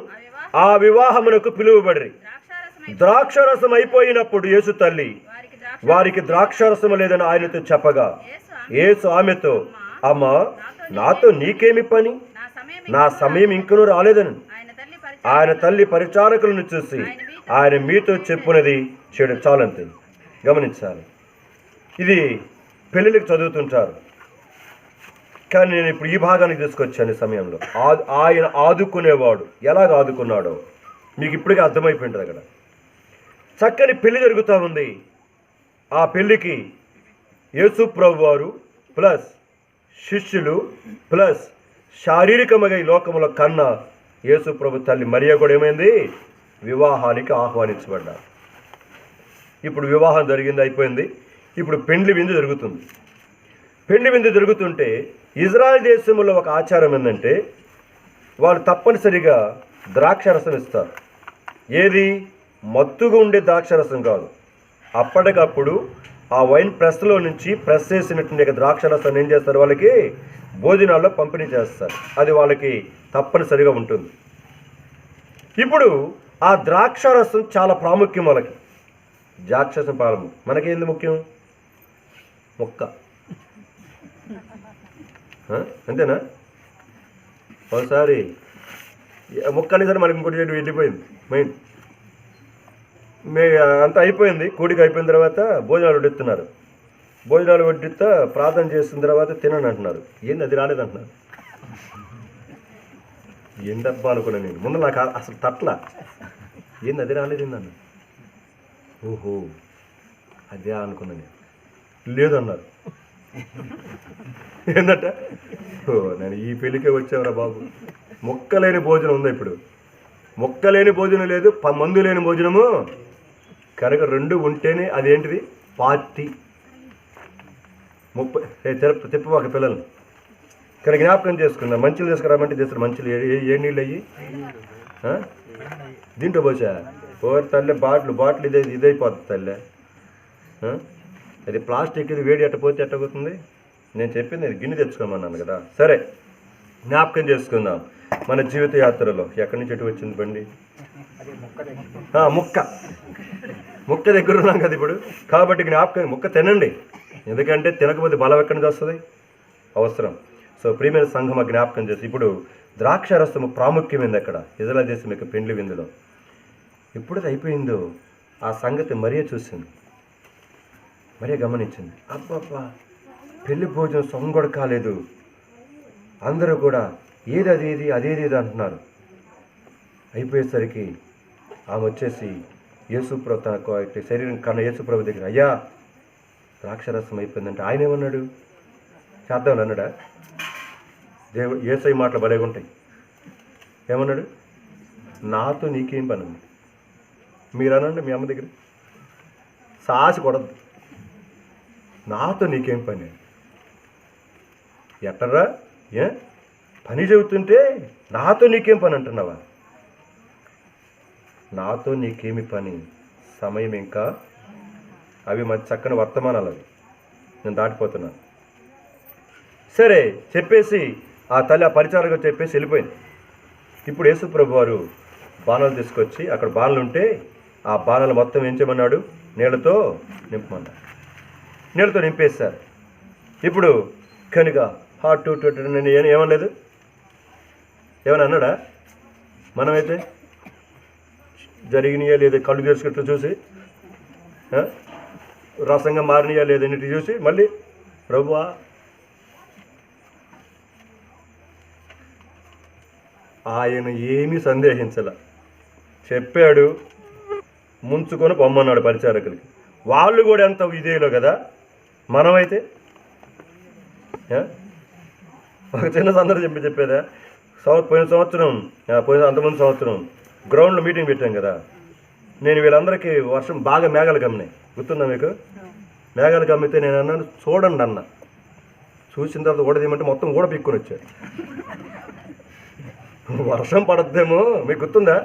ఆ వివాహమునకు పిలువబడిరి. ద్రాక్షరసం అయిపోయినప్పుడు యేసు తల్లి వారికి ద్రాక్షరసము లేదని ఆయనతో చెప్పగా యేసు ఆమెతో, అమ్మా, నాతో నీకేమి పని? నా సమయం ఇంకనూ రాలేదని. ఆయన తల్లి పరిచారకులను చూసి ఆయన మీతో చెప్పునది చేయడం చాలంతే. గమనించాలి, ఇది పెళ్ళిళ్ళకి చదువుతుంటారు కానీ నేను ఇప్పుడు ఈ భాగానికి తీసుకొచ్చాను. ఈ సమయంలో ఆయన ఆదుకునేవాడు ఎలాగ ఆదుకున్నాడో మీకు ఇప్పటికే అర్థమైపోయింటుంది. అక్కడ చక్కని పెళ్లి జరుగుతూ ఉంది. ఆ పెళ్లికి యేసు ప్రభు వారు ప్లస్ శిష్యులు ప్లస్ శారీరకముగా ఈ లోకముల కన్నా యేసు ప్రభు తల్లి మరియా కూడా ఏమైంది? వివాహానికి ఆహ్వానించబడ్డారు. ఇప్పుడు వివాహం జరిగింది, అయిపోయింది. ఇప్పుడు పెండ్లి విందు జరుగుతుంది. పెండ్లి విందు జరుగుతుంటే ఇజ్రాయెల్ దేశంలో ఒక ఆచారం ఏంటంటే వాళ్ళు తప్పనిసరిగా ద్రాక్షరసం ఇస్తారు. ఏది? మత్తుగా ఉండే ద్రాక్షరసం కాదు, అప్పటికప్పుడు ఆ వైన్ ప్రెస్లో నుంచి ప్రెస్ చేసినటువంటి ద్రాక్షరసాన్ని ఏం చేస్తారు? వాళ్ళకి భోజనాల్లో పంపిణీ చేస్తారు. అది వాళ్ళకి తప్పనిసరిగా ఉంటుంది. ఇప్పుడు ఆ ద్రాక్షరసం చాలా ప్రాముఖ్యం వాళ్ళకి. ద్రాక్షరసం పాలము మనకేంది ముఖ్యం? మొక్క, అంతేనా? ఒకసారి ముక్కని సరే మనకి ఇంకోటి చేయడం వెళ్ళిపోయింది మైండ్. అంతా అయిపోయింది. కూడికి అయిపోయిన తర్వాత భోజనాలు వడ్డిస్తున్నారు. భోజనాలు వడ్డిస్తా ప్రార్థన చేసిన తర్వాత తినండి అంటున్నారు. ఏంది అది రాలేదంటున్నారు. ఏంటబ్బా అనుకున్నాను నేను. ముందు నాకు అసలు తట్ల ఏంది అది రాలేదేందన్న. ఓహో అదే అనుకున్నాను నేను. లేదన్నారు. ఏందట, ఓ నేను ఈ పెళ్ళికే వచ్చావురా బాబు. మొక్కలేని భోజనం ఉందా ఇప్పుడు? మొక్కలేని భోజనం లేదు, మందు లేని భోజనము. కనుక రెండు ఉంటేనే అదేంటిది పార్టీ. 30 తిప్పమాక పిల్లల్ని. కానీ జ్ఞాపకం చేసుకున్నా. మంచిలు తీసుకురామంటే చేస్తారు. మంచిలు ఏ నీళ్ళు అయ్యి దీంట్లో పోసా ఓ తల్లే బాటిల్ ఇదైపోతుంది తల్లే. అది ప్లాస్టిక్, ఇది వేడి ఎట్టపోతే ఎట్టబోతుంది. నేను చెప్పింది ఇది గిన్నె తెచ్చుకోమన్నాను కదా. సరే జ్ఞాపకం చేసుకుందాం. మన జీవిత యాత్రలో ఎక్కడి నుంచి ఎటు వచ్చింది బండి? ముక్క దగ్గర ఉన్నాం కదా ఇప్పుడు. కాబట్టి జ్ఞాపకం ముక్క తినండి. ఎందుకంటే తినకపోతే బలం ఎక్కడి నుంచి వస్తుంది? అవసరం. సో ప్రియమైన సంఘం జ్ఞాపకం చేసి ఇప్పుడు ద్రాక్షారసము ప్రాముఖ్యమైంది అక్కడ ఇజ్రాయెల్ దేశం యొక్క పెండ్లి విందులో. ఎప్పుడైతే అయిపోయిందో ఆ సంగతి మరియ చూసింది. మరియ గమనించింది. అబ్బబ్బా పెళ్లి భోజనం సొంగొడ కాలేదు. అందరూ కూడా ఏది అదేది అంటున్నారు. అయిపోయేసరికి ఆమె వచ్చేసి యేసుప్రభు తన శరీరం కన్నా యేసుప్రభు దగ్గర, అయ్యా ద్రాక్షరసం అయిపోయిందంటే ఆయన ఏమన్నాడు? చేద్దామని అన్నాడా? దేవుడు యేసయ్య మాటలు భలేగా ఉంటాయి. ఏమన్నాడు? నాతో నీకేం పని ఉంది? మీరు అనండి మీ అమ్మ దగ్గర, సాసి కొడద్దు. నాతో నీకేం పని? ఎట్టరా పని చెబుతుంటే నాతో నీకేం పని అంటున్నావా? నాతో నీకేమి పని? సమయం ఇంకా అవి మంచి చక్కని వర్తమానాలు. అవి నేను దాటిపోతున్నాను. సరే చెప్పేసి ఆ తల్లి ఆ పరిచారంగా చెప్పేసి వెళ్ళిపోయింది. ఇప్పుడు యేసుప్రభు వారు బాణాలు తీసుకొచ్చి అక్కడ బాణలు ఉంటే ఆ బాణాలు మొత్తం ఏం చేయమన్నాడు? నీళ్ళతో నింపమన్నాడు. నీళ్ళతో నింపేశారు. ఇప్పుడు కనుక హాట్ నేను ఏమనలేదు. ఏమని అన్నాడా? మనమైతే జరిగినాయా లేదా కళ్ళు తెరుచుకుంటూ చూసి, రసంగా మారినాయా లేదన్నిటి చూసి మళ్ళీ ప్రభువా ఆయన ఏమీ సందేహించలే. చెప్పాడు, ముంచుకొని పొమ్మన్నాడు పరిచారకులకి. వాళ్ళు కూడా ఎంత ఇదేలో కదా. మనమైతే ఒక చిన్న సందర్భం చెప్పేదా. పోయిన సంవత్సరం అంతమంది సంవత్సరం గ్రౌండ్లో మీటింగ్ పెట్టాం కదా. నేను వీళ్ళందరికీ వర్షం బాగా మేఘాలు కమ్మినాయి. గుర్తుందా మీకు? మేఘాలు కమ్మితే నేను అన్నాను చూడండి అన్న. చూసిన తర్వాత ఊడదీయమంటే మొత్తం ఊడ పిక్కుని వచ్చాడు. వర్షం పడద్దేమో, మీకు గుర్తుందా?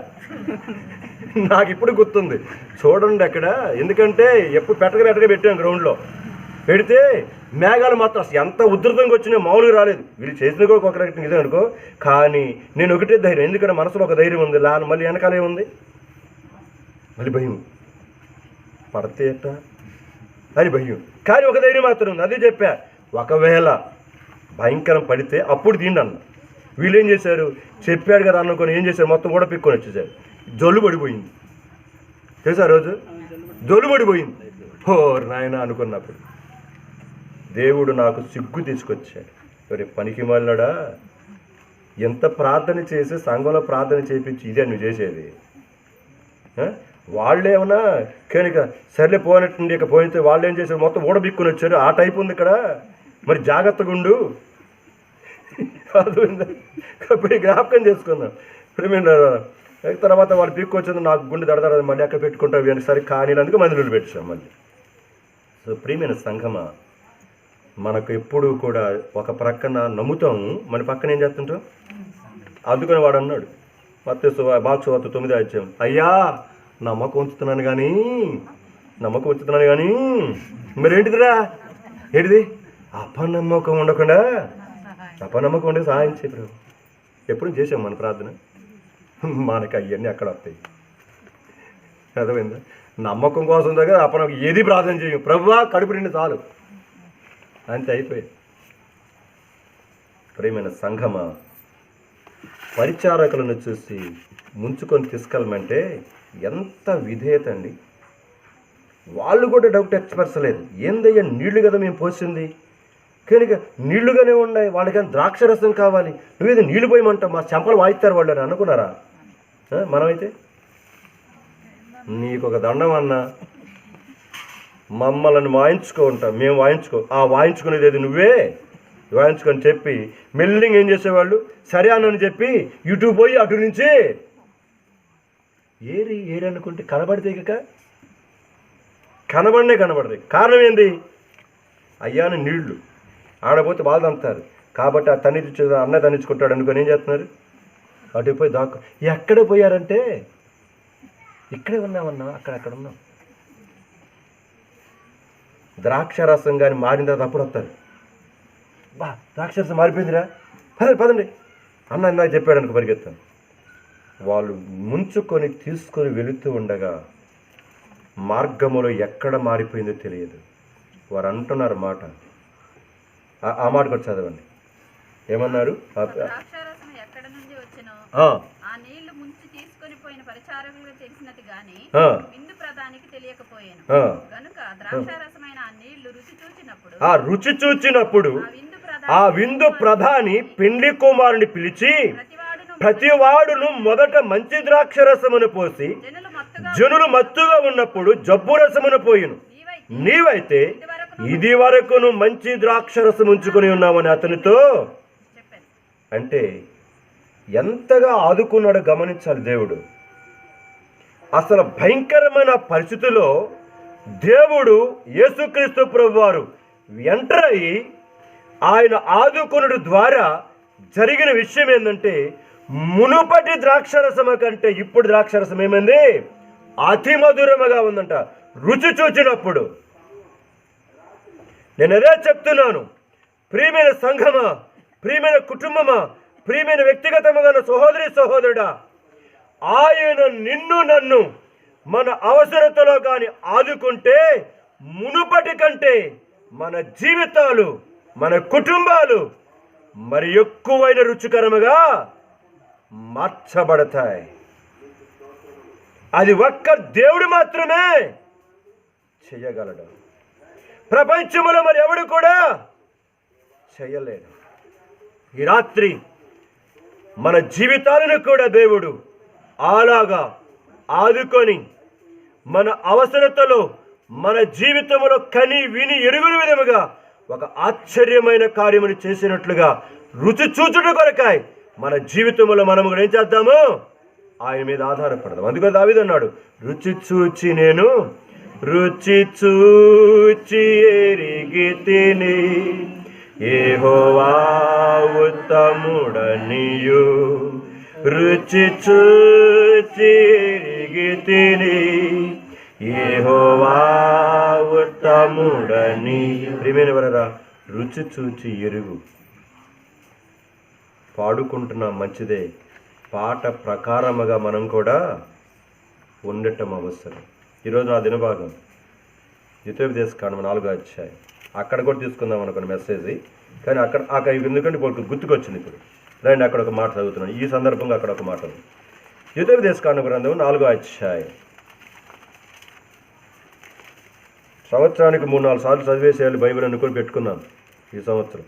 నాకు ఇప్పుడు గుర్తుంది. చూడండి అక్కడ. ఎందుకంటే ఎప్పుడు పెట్టగా పెట్టాం గ్రౌండ్లో. పెడితే మేఘాలు మాత్రం అసలు ఎంత ఉధృతంగా వచ్చినా మామూలుగా రాలేదు. వీళ్ళు చేసిన కూడా ఒక రకం ఇదే అనుకో. కానీ నేను ఒకటే ధైర్యం, ఎందుకంటే మనసులో ఒక ధైర్యం ఉంది. మళ్ళీ వెనకాలే ఉంది, మళ్ళీ భయం. పడితే ఎట్టా అని భయం. కానీ ఒక ధైర్యం మాత్రం ఉంది. అదే చెప్పా, ఒకవేళ భయంకరం పడితే అప్పుడు తిండి అన్న. వీళ్ళు ఏం చేశారు? చెప్పాడు కదా అనుకొని ఏం చేశారు? మొత్తం కూడా పిక్కొని వచ్చేసారు. జొల్లు పడిపోయింది. తెలుసా రోజు జొల్లు పడిపోయింది. ఓ నాయన అనుకున్నప్పుడు దేవుడు నాకు సిగ్గు తీసుకొచ్చాడు. మరి పనికి మాలినాడా, ఎంత ప్రార్థన చేసి సంఘంలో ప్రార్థన చేయించి ఇదే నువ్వు చేసేది? వాళ్ళేమన్నా కనుక సర్లే పోనట్టుండి ఇక పోయితే వాళ్ళు ఏం చేశారు? మొత్తం ఊడబిక్కుని వచ్చారు. ఆ టైప్ ఉంది ఇక్కడ. మరి జాగ్రత్తగా ఉండు. కాబట్టి జ్ఞాపకం చేసుకున్నాం. తర్వాత వాళ్ళు పిక్కు వచ్చింది, నాకు గుండె దడదడ, మళ్ళీ అక్కడ పెట్టుకుంటావు అని. సరే కానీ అందుకు మందిలో పెట్టాం మళ్ళీ. సో ప్రియమైన సంఘమా, మనకు ఎప్పుడు కూడా ఒక ప్రక్కన నమ్ముతాము, మన పక్కన ఏం చేస్తుంటాం? అందుకని వాడు అన్నాడు మత్తయి బాక్స్ 9 అధ్యాయం, అయ్యా నమ్మకం ఉంచుతున్నాను కానీ మరేంటిదిరా? ఏంటిది? అపనమ్మకం ఉండకుండా ఉండే సహాయం చేయ ప్రభు. ఎప్పుడు చేసాం మన ప్రార్థన? మనకి అవన్నీ అక్కడ వస్తాయి. అర్థమైందా? నమ్మకం కోసం దగ్గర అపనమ్మకం ఏది ప్రార్థన చేయం. ప్రభువా కడుపు నిండి చాలు, అంతే అయిపోయి. ప్రియమైన సంఘమా, పరిచారకులను చూసి ముంచుకొని తీసుకెళ్ళమంటే ఎంత విధేయత అండి. వాళ్ళు కూడా డౌట్ ఎక్స్పర్సలేదు. ఏందయ్యా నీళ్లు కదా మేము పోసింది, కనుక నీళ్లుగానే ఉన్నాయి, వాళ్ళకైనా ద్రాక్షరసం కావాలి, నువ్వేదో నీళ్లు పోయమంటావు, మా చెంపలు వాయిస్తారు వాళ్ళు అని అనుకున్నారా? మనమైతే నీకు ఒక దండం అన్నా, మమ్మల్ని వాయించుకో ఉంటాం, మేము వాయించుకునేది ఏది నువ్వే వాయించుకొని చెప్పి మెల్లింగ్ ఏం చేసేవాళ్ళు, సరే అని చెప్పి ఇటు పోయి అటు నుంచి ఏరి అనుకుంటే కనబడితే ఇక కనబడదు. కారణం ఏంది? అయ్యాను నీళ్లు ఆడపోతే వాళ్ళు అంటారు కాబట్టి ఆ అన్న తన్నించుకుంటాడు అనుకొని ఏం చేస్తున్నారు, అటు పోయి దాక్కు. ఎక్కడ పోయారంటే ఇక్కడే ఉన్నామన్నా, అక్కడ ఉన్నాం. ద్రాక్షరసం కానీ మారిన తర్వాత అప్పుడు వస్తారు, ద్రాక్షరసం మారిపోయిందిరా, పదండి అన్న ఇందాక చెప్పాడు అనుకో పరిగెత్తాను. వాళ్ళు ముంచుకొని తీసుకొని వెళుతూ ఉండగా మార్గములో ఎక్కడ మారిపోయిందో తెలియదు. వారు అంటున్నారు మాట, ఆ మాట కూడా చదవండి. ఏమన్నారు? రుచి చూచినప్పుడు ఆ విందు ప్రధాని పెండ్లి కుమారుని పిలిచి, ప్రతివాడును మొదట మంచి ద్రాక్షరసమును పోసి జనులు మత్తుగా ఉన్నప్పుడు జబ్బు రసమును పోయిను, నీవైతే ఇది వరకును మంచి ద్రాక్షరసం ఉంచుకొని ఉన్నామని అతనితో. అంటే ఎంతగా ఆదుకున్నాడో గమనించాలి దేవుడు. అసలు భయంకరమైన పరిస్థితిలో దేవుడు యేసుక్రీస్తు ప్రభువారు ఎంటర్ అయ్యి ఆయన ఆదుకునుడు ద్వారా జరిగిన విషయం ఏంటంటే, మునుపటి ద్రాక్షరసము కంటే ఇప్పుడు ద్రాక్షరసం ఏమైంది? అతి మధురముగా ఉందంట. రుచి చూచినప్పుడు నేను అదే చెప్తున్నాను, ప్రియమైన సంఘమా, ప్రియమైన కుటుంబమా, ప్రియమైన వ్యక్తిగతముగా సహోదరుడా, ఆయన నిన్ను నన్ను మన అవసరతలో కానీ ఆదుకుంటే మునుపటి కంటే మన జీవితాలు, మన కుటుంబాలు మరి ఎక్కువైన రుచికరముగా మార్చబడతాయి. అది ఒక్క దేవుడు మాత్రమే చేయగలడు. ప్రపంచంలో మరి ఎవడు కూడా చేయలేడు. ఈ రాత్రి మన జీవితాలను కూడా దేవుడు అలాగా ఆదుకొని మన అవసరతలో మన జీవితంలో కని విని ఎరుగుని విధముగా ఒక ఆశ్చర్యమైన కార్యమును చేసినట్లుగా రుచి చూచుట కొరకాయ మన జీవితంలో మనం కూడా ఏం చేద్దాము? ఆయన మీద ఆధారపడదాం. అందుకో దావీదు అన్నాడు, రుచి చూచి నేను రుచి చూచి ఎరిగి తిని యెహోవా ఉత్తముడనియు, రుచి చూచి ఎరిగి తిని యెహోవా ఉత్తముడని. ప్రియమైన వారా, రుచి చూచి ఎరుగు. పాడుకుంటున్న మంచిదే, పాట ప్రకారముగా మనం కూడా ఉండటం అవసరం. ఈరోజు నా దినభాగం ద్వితీయోపదేశకాండం 4వ అధ్యాయం. అక్కడ కూడా తీసుకుందాం అనుకున్న మెసేజ్, కానీ అక్కడ ఎందుకంటే గుర్తుకొచ్చింది. ఇప్పుడు రండి అక్కడ ఒక మాట చదువుతున్నాను. ఈ సందర్భంగా అక్కడ ఒక మాట ఉంది. ద్వితీయోపదేశకాండం గ్రంథం 4వ అధ్యాయం. సంవత్సరానికి 3-4 సార్లు చదివేసేయాలి బైబిల్ అనుకుని పెట్టుకున్నాను ఈ సంవత్సరం.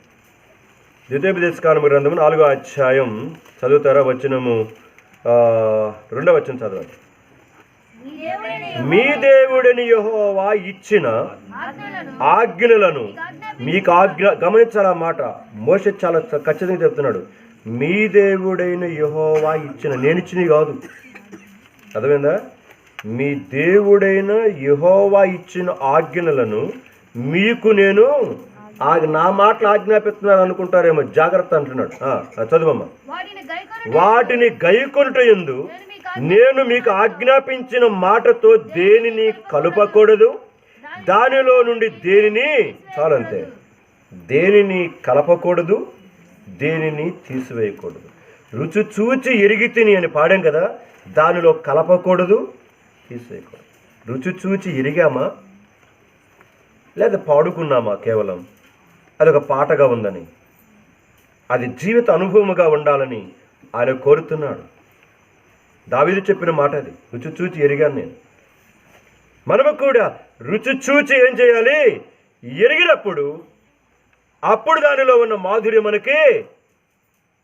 ద్వితీయోపదేశకాండం గ్రంథం 4వ అధ్యాయం చదువుతారా? వచనము 2వ వచనం చదవండి. మీ దేవుడని యెహోవా ఇచ్చిన ఆజ్ఞలను మీకు గమనించాలి. ఆ మాట మోషే చాలా ఖచ్చితంగా చెప్తున్నాడు. మీ దేవుడైన యెహోవా ఇచ్చిన, నేను ఇచ్చినవి కాదు. అర్థమైందా? మీ దేవుడైన యెహోవా ఇచ్చిన ఆజ్ఞలను మీకు నేను నా మాటలు ఆజ్ఞాపిస్తున్నాను అనుకుంటారేమో, జాగ్రత్త అంటున్నాడు. చదువమ్మా. వాటిని గైకొనుట యందు నేను మీకు ఆజ్ఞాపించిన మాటతో దేనిని కలపకూడదు, దానిలో నుండి దేనిని, చాలంతే, దేనిని కలపకూడదు, దేనిని తీసివేయకూడదు. రుచి చూచి ఎరిగి తిని అని పాడాం కదా, దానిలో కలపకూడదు, తీసేయకూడదు. రుచి చూచి ఎరిగామా లేదా పాడుకున్నామా? కేవలం అదొక పాటగా ఉందని, అది జీవిత అనుభవముగా ఉండాలని ఆయన కోరుతున్నాడు. దావీదు చెప్పిన మాట అది, రుచి చూచి ఎరిగాను నేను. మనము కూడా రుచి చూచి ఏం చేయాలి? ఎరిగినప్పుడు అప్పుడు దానిలో ఉన్న మాధుర్యం మనకి.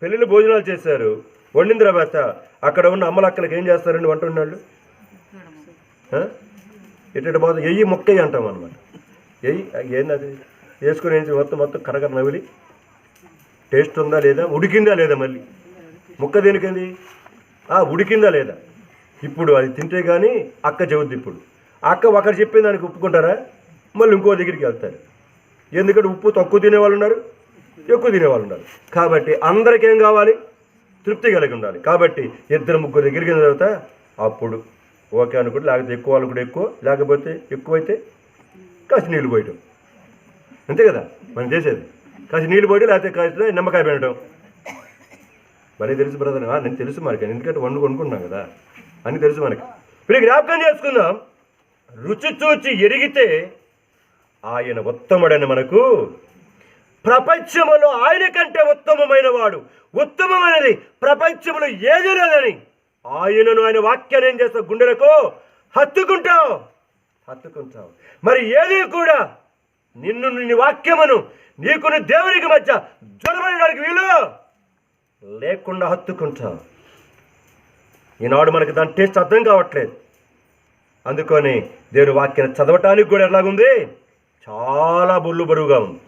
పెళ్ళిళ్ళు భోజనాలు చేశారు, వండిన తర్వాత అక్కడ ఉన్న అమ్మలక్కలకి ఏం చేస్తారండి వంట ఉన్నాళ్ళు? ఎట్ట బాధ ఎయ్యి మొక్కయ్యి అంటాం అనమాట. ఎయ్యి ఏంది అది వేసుకుని మొత్తం కరగర నవిలి టేస్ట్ ఉందా లేదా, ఉడికిందా లేదా, మళ్ళీ ముక్క దేనికంది ఉడికిందా లేదా. ఇప్పుడు అది తింటే కానీ అక్క చెబుద్ది. ఇప్పుడు అక్క ఒకరు చెప్పిన దానికి ఒప్పుకుంటారా? మళ్ళీ ఇంకో దగ్గరికి వెళ్తారు. ఎందుకంటే ఉప్పు తక్కువ తినేవాళ్ళు ఉన్నారు, ఎక్కువ తినేవాళ్ళు ఉన్నారు. కాబట్టి అందరికీ ఏం కావాలి? తృప్తి కలిగి ఉండాలి. కాబట్టి 2-3 దగ్గరికి తర్వాత అప్పుడు ఓకే అనుకుంటే, లేకపోతే ఎక్కువ వాళ్ళు కూడా ఎక్కువ, లేకపోతే ఎక్కువైతే కాసి నీళ్ళు పోయటం. అంతే కదా మనం చేసేది. కాసి నీళ్ళు పోయటం, లేకపోతే కాసి నిమ్మకాయ పెట్టడం. మరీ తెలుసు బ్రదర్, నేను తెలుసు మనకి, ఎందుకంటే వండుకుంటున్నాం కదా అని తెలుసు మనకి. ఇప్పుడు జ్ఞాపకం చేసుకుందాం. రుచి చూచి ఎరిగితే ఆయన ఉత్తముడని మనకు. ప్రపంచములో ఆయన కంటే ఉత్తమమైన వాడు, ఉత్తమమైనది ప్రపంచంలో ఏది లేదని ఆయనను, ఆయన వాక్యాన్ని ఏం చేస్తావు? గుండెలకు హత్తుకుంటావు. మరి ఏది కూడా నిన్ను, నీ వాక్యమును నీకును దేవునికి మధ్య జ్వరపడడానికి వీలు లేకుండా హత్తుకుంటావు. ఈనాడు మనకి దాని టేస్ట్ అర్థం కావట్లేదు. అందుకని దేవుని వాక్యాన్ని చదవటానికి కూడా ఎలాగుంది? చాలా బరువుగా ఉంది.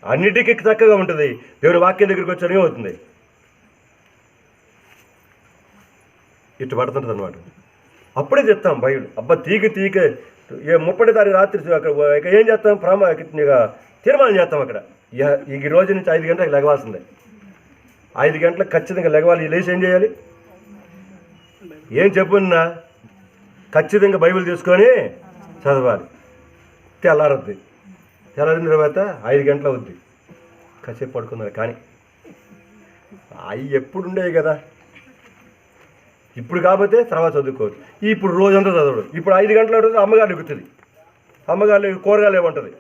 అన్నిటికీ చక్కగా ఉంటుంది. దేవుని వాక్యం దగ్గరికి వచ్చానే అవుతుంది. ఇటు పడుతుంటుంది అనమాట. అప్పుడే చెప్తాం బైబిల్. అబ్బా తీగ 30 తారీఖు రాత్రి అక్కడ ఏం చేస్తాం? తీర్మానం చేస్తాం అక్కడ. ఈ రోజు నుంచి 5 గంటలకు లెగవాల్సిందే. 5 గంటలకు ఖచ్చితంగా లెగవాలి. లేచి ఏం చేయాలి? ఏం చెప్పున్నా ఖచ్చితంగా బైబిల్ తీసుకొని చదవాలి. తెల్లారిన తర్వాత 5 గంటలు అవుద్ది. కాసేపు పడుకున్నారు. కానీ అవి ఎప్పుడు ఉండేవి కదా. ఇప్పుడు కాకపోతే తర్వాత చదువుకోవచ్చు. ఇప్పుడు రోజంతా చదవడు. ఇప్పుడు 5 గంటల రోజు అమ్మగారు ఎక్కుతుంది. అమ్మగారు కూరగాయలు ఏమంటుంది,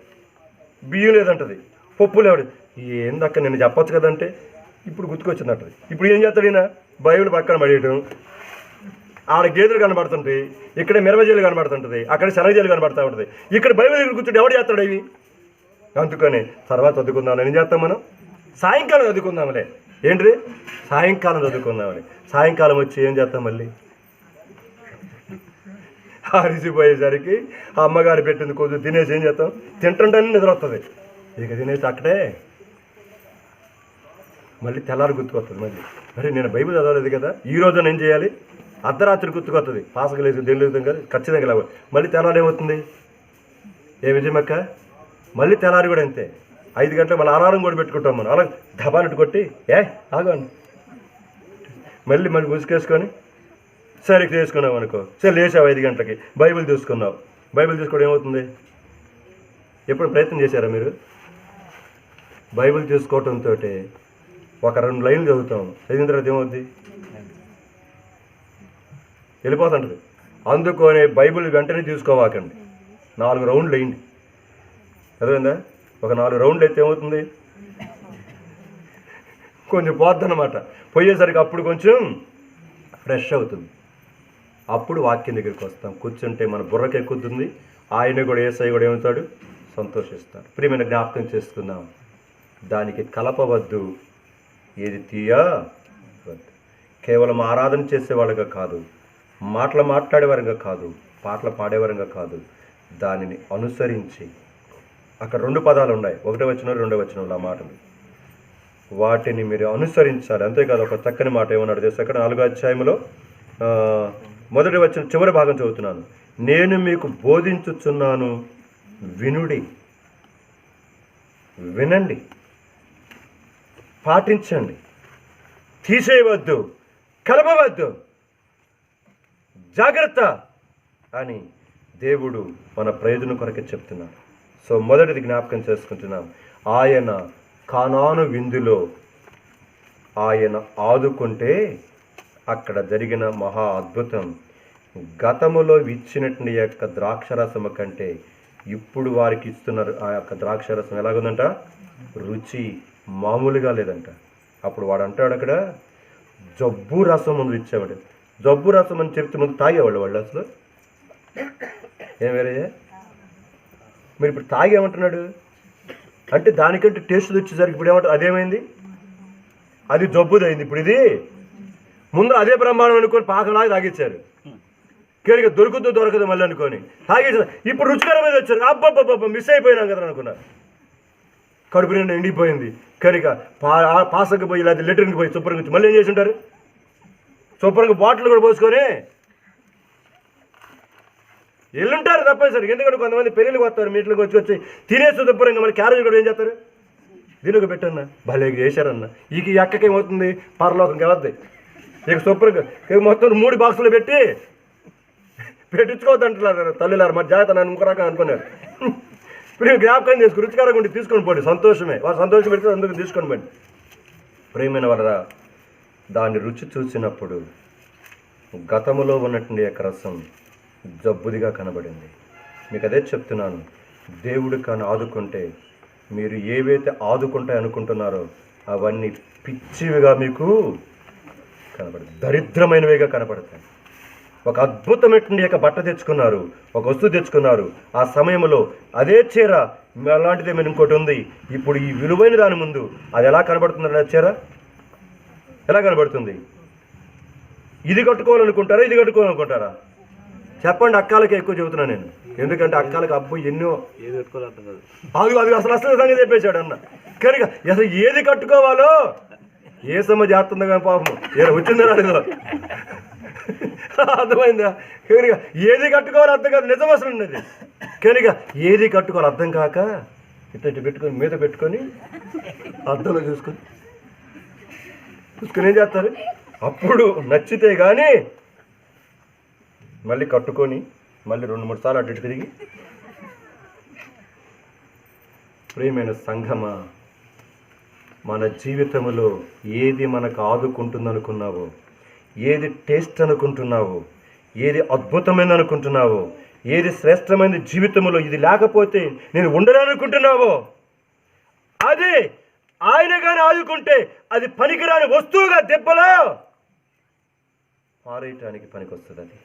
బియ్యం లేదంటది, పప్పు లేవడు. ఏందక్క నేను చెప్పొచ్చు కదంటే ఇప్పుడు గుర్తుకొచ్చిందంటది. ఇప్పుడు ఏం చేస్తాడు ఈయన? బైబిల్ పక్కన పడేయటం. ఆడ గేదెలు కనబడుతుంటాయి, ఇక్కడ మిరవజీలు కనబడుతుంటుంది, అక్కడ శనగజీలు కనబడుతూ ఉంటుంది. ఇక్కడ బైబిల్ దగ్గర కూర్చుంటే ఎవడు చేస్తాడు ఇవి? అందుకని తర్వాత చదువుకుందాం. ఏం చేస్తాం మనం? సాయంకాలం చదువుకుందాంలే. ఏంటిది? సాయంకాలం చదువుకుందామని. సాయంకాలం వచ్చి ఏం చేస్తాం? మళ్ళీ అరిసిపోయేసరికి ఆ అమ్మగారు పెట్టింది కొంచెం తినేసి ఏం చేస్తాం? తింటుంటేనే నిద్ర వస్తుంది. ఇక తినేసి అక్కడే మళ్ళీ తెల్లారి గుర్తుకొస్తుంది. మరి నేను బైబిల్ చదవలేదు కదా, ఈ రోజున ఏం చేయాలి? అర్ధరాత్రి గుర్తుకొస్తుంది. పాసకలేదు తెలియదు కదా, ఖచ్చితంగా లేవు. మళ్ళీ తెల్లారి ఏమవుతుంది? ఏ విజయమక్క, మళ్ళీ తెల్లారి కూడా అంతే. 5 గంటలకు మళ్ళీ అలారం కూడా పెట్టుకుంటాం మనం. అలా ధబాలెట్టు కొట్టి ఆగండి మళ్ళీ ముసుకేసుకొని సరే చేసుకున్నావు అనుకో. సరే లేచావు 5 గంటలకి, బైబిల్ తీసుకున్నావు. బైబిల్ తీసుకోవడం ఏమవుతుంది? ఎప్పుడు ప్రయత్నం చేశారా మీరు? బైబిల్ తీసుకోవటంతో ఒక 2 లైన్లు చదువుతాం. చదివిన తర్వాత ఏమవుద్ది? వెళ్ళిపోతుంటుంది. అందుకనే బైబిల్ వెంటనే తీసుకోవాకండి. 4 రౌండ్లు వేయండి. చదివిందా? ఒక 4 రౌండ్లు అయితే ఏమవుతుంది? కొంచెం పోద్దన్నమాట. పోయేసరికి అప్పుడు కొంచెం ఫ్రెష్ అవుతుంది. అప్పుడు వాక్యం దగ్గరికి వస్తాం. కూర్చుంటే మన బుర్రకి ఎక్కుతుంది. ఆయన కూడా, యేసయ్య కూడా ఏమవుతాడు? సంతోషిస్తాడు. ప్రియమైన జ్ఞాపకం చేసుకుందాం. దానికి కలపవద్దు, ఏది తీయవద్దు. కేవలం ఆరాధన చేసేవాళ్ళగా కాదు, మాటలు మాట్లాడేవారంగా కాదు, పాటలు పాడేవారంగా కాదు, దానిని అనుసరించి. అక్కడ 2 పదాలు ఉన్నాయి, 1వ వచనం 2వ వచనంలో ఆ మాటలు. వాటిని మీరు అనుసరించాలి. అంతేకాదు ఒక చక్కని మాట ఏమన్నాడు తెలుసు? అక్కడ 4వ అధ్యాయంలో 1వ వచనం చివరి భాగం చదువుతున్నాను. నేను మీకు బోధించుచున్నాను, వినండి, పాటించండి, తీసేయవద్దు, కలపవద్దు, జాగ్రత్త అని దేవుడు మన ప్రయోజనం కొరకే చెప్తున్నాడు. సో మొదటిది జ్ఞాపకం చేసుకుంటున్నాం. ఆయన కానాను విందులో ఆయన ఆదుకుంటే అక్కడ జరిగిన మహా అద్భుతం. గతములో ఇచ్చినటువంటి యొక్క ద్రాక్షరసము కంటే ఇప్పుడు వారికి ఇస్తున్నారు ఆ యొక్క ద్రాక్షరసం ఎలాగుందంట? రుచి మామూలుగా లేదంట. అప్పుడు వాడు అంటాడు అక్కడ, జబ్బు రసం ముందు ఇచ్చేవాడు. జబ్బు రసం అని చెప్తే ముందు తాగేవాళ్ళు వాళ్ళు అసలు. ఏం వేరే మీరు ఇప్పుడు తాగేమంటున్నాడు అంటే దానికంటే టేస్ట్ వచ్చేసరికి ఇప్పుడు ఏమంటారు, అదేమైంది, అది జబ్బుదైంది. ఇప్పుడు ఇది ముందు అదే బ్రహ్మాండం అనుకొని పాకలాగా తాగిచ్చారు. కేరిక దొరకదు మళ్ళీ అనుకొని తాగేసారు. ఇప్పుడు రుచికరమైన వచ్చారు. అబ్బబ్బబ్బ మిస్ అయిపోయినాం కదా అనుకున్నా. కడుపు నిండా ఎండిపోయింది కనుక పాసకి పోయి లేదా లెటర్కి పోయి శుభ్రంగా వచ్చి మళ్ళీ ఏం చేసి ఉంటారు, శుభ్రంగా బాటిల్ కూడా పోసుకొని ఎల్లుంటారు తప్పనిసరి. ఎందుకంటే కొంతమంది పెళ్ళిళ్ళకి వస్తారు, మీ ఇంట్లోకి వచ్చి తినేసి శుభ్రంగా మరి క్యారేజ్ కూడా ఏం చేస్తారు, దీనికి పెట్టన్నా భలే చేశారన్న. ఈ అక్కకి ఏమవుతుంది, పరలోకం కవద్ది. ఇక శుభ్రంగా మొత్తం 3 బాక్సులు పెట్టించుకోవద్దు అంటున్నారు తల్లిలారు. మరి జాగ్రత్త నన్ను ఇంకో రకం అనుకున్నారు. ఇప్పుడు జ్ఞాపకం చేసుకుని రుచికరంగా ఉండి తీసుకొని పోండి, సంతోషమే. వారు సంతోషం పెడితే అందుకు తీసుకొని పోండి. ప్రేమైన వాళ్ళ దాని రుచి చూసినప్పుడు గతంలో ఉన్నటువంటి యొక్క రసం జబ్బుదిగా కనబడింది. మీకు అదే చెప్తున్నాను, దేవుడు కానీ ఆదుకుంటే మీరు ఏవైతే ఆదుకుంటాయి అనుకుంటున్నారో అవన్నీ పిచ్చివిగా మీకు కనబడతాయి, దరిద్రమైనవిగా కనబడతాయి. ఒక అద్భుతమైనటువంటి యొక్క బట్ట తెచ్చుకున్నారు, ఒక వస్తువు తెచ్చుకున్నారు. ఆ సమయంలో అదే చీర అలాంటిది ఏమైనా ఇంకోటి ఉంది. ఇప్పుడు ఈ విలువైన దాని ముందు అది ఎలా కనబడుతుంది, ఆ చీర ఎలా కనబడుతుంది? ఇది కట్టుకోవాలనుకుంటారా, ఇది కట్టుకోవాలనుకుంటారా? చెప్పండి. అక్కాలకే ఎక్కువ చెబుతున్నాను నేను, ఎందుకంటే అక్కాలకి అబ్బు ఎన్నో అది అసలు సంగతి చెప్పేశాడు అన్న. కనుక అసలు ఏది కట్టుకోవాలో ఏ సమయం చేస్తుందో కానీ పాపం వచ్చిందని అడిగా అర్థమైందా? కనుక ఏది కట్టుకోవాలో అర్థం కాదు, నిజం అసలు ఉన్నది. కనుక ఏది కట్టుకోవాలి అర్థం కాక ఇట్లా పెట్టుకొని మీద పెట్టుకొని అర్థంలో చూసుకొని ఏం చేస్తారు, అప్పుడు నచ్చితే కానీ మళ్ళీ కట్టుకొని మళ్ళీ 2-3 సార్లు అటు తిరిగి. ప్రియమైన సంఘమా, మన జీవితంలో ఏది మనకు ఆదుకుంటుందనుకున్నావో, ఏది టేస్ట్ అనుకుంటున్నావో, ఏది అద్భుతమైన అనుకుంటున్నావో, ఏది శ్రేష్టమైన జీవితంలో ఇది లేకపోతే నేను ఉండలేనుకుంటున్నావో, అది ఆయన కానీ ఆదుకుంటే అది పనికిరాని వస్తువుగా దెబ్బలో పారేయటానికి పనికొస్తుంది. అది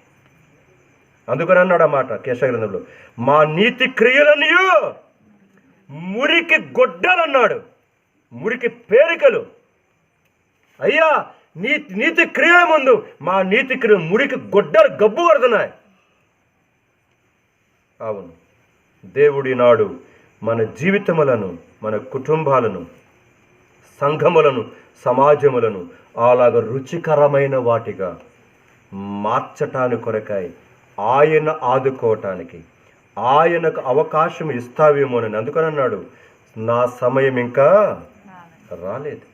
అందుకని అన్నాడు ఆ మాట కేశగ్రంథంలో, మా నీతి క్రియలన్నీ మురికి గొడ్డలన్నాడు, మురికి పేరికలు. అయ్యా నీతి క్రియల ముందు మా నీతి క్రియలు మురికి గొడ్డలు గబ్బు కొడుతున్నాయి. అవును, దేవుడి నాడు మన జీవితములను, మన కుటుంబాలను, సంఘములను, సమాజములను అలాగ రుచికరమైన వాటిగా మార్చటానికి కొరకాయి ఆయన ఆదుకోవటానికి ఆయనకు అవకాశం ఇస్తావేమోనని. అందుకని అన్నాడు, నా సమయం ఇంకా రాలేదు.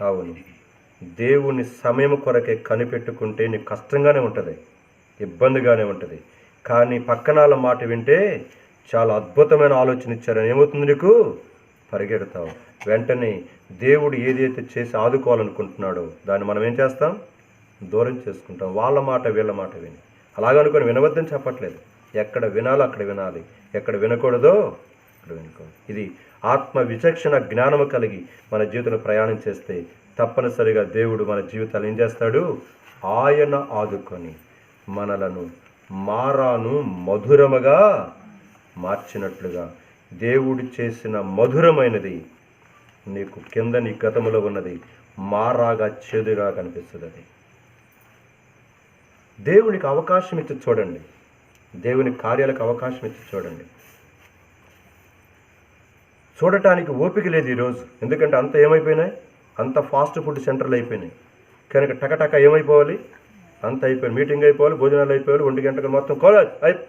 అవును, దేవుని సమయం కొరకే కనిపెట్టుకుంటే నీకు కష్టంగానే ఉంటుంది, ఇబ్బందిగానే ఉంటుంది. కానీ పక్కనాల మాట వింటే చాలా అద్భుతమైన ఆలోచన ఇచ్చారని ఏమవుతుంది, నీకు పరిగెడతావు. వెంటనే దేవుడు ఏదైతే చేసి ఆదుకోవాలనుకుంటున్నాడో దాన్ని మనం ఏం చేస్తాం, దూరం చేసుకుంటాం. వాళ్ళ మాట వీళ్ళ మాట విని అలాగనుకొని వినవద్దని చెప్పట్లేదు. ఎక్కడ వినాలో అక్కడ వినాలి, ఎక్కడ వినకూడదో అక్కడ వినకూడదు. ఇది ఆత్మ విచక్షణ జ్ఞానము కలిగి మన జీవితంలో ప్రయాణం చేస్తే తప్పనిసరిగా దేవుడు మన జీవితాలు ఏం చేస్తాడు, ఆయన ఆదుకొని మనలను మారాను మధురముగా మార్చినట్లుగా దేవుడు చేసిన మధురమైనది నీకు కింద నీ గతములో ఉన్నది మారాగా చేదుగా కనిపిస్తుంది. అది దేవునికి అవకాశం ఇచ్చి చూడండి, దేవుని కార్యాలకు అవకాశం ఇచ్చి చూడండి. చూడటానికి ఓపిక లేదు ఈరోజు, ఎందుకంటే అంత ఏమైపోయినాయి, అంత ఫాస్ట్ ఫుడ్ సెంటర్లు అయిపోయినాయి. కనుక టకటక ఏమైపోవాలి, అంత అయిపోయింది, మీటింగ్ అయిపోవాలి, భోజనాలు అయిపోవాలి, 1 గంటకు మొత్తం కాలేజ్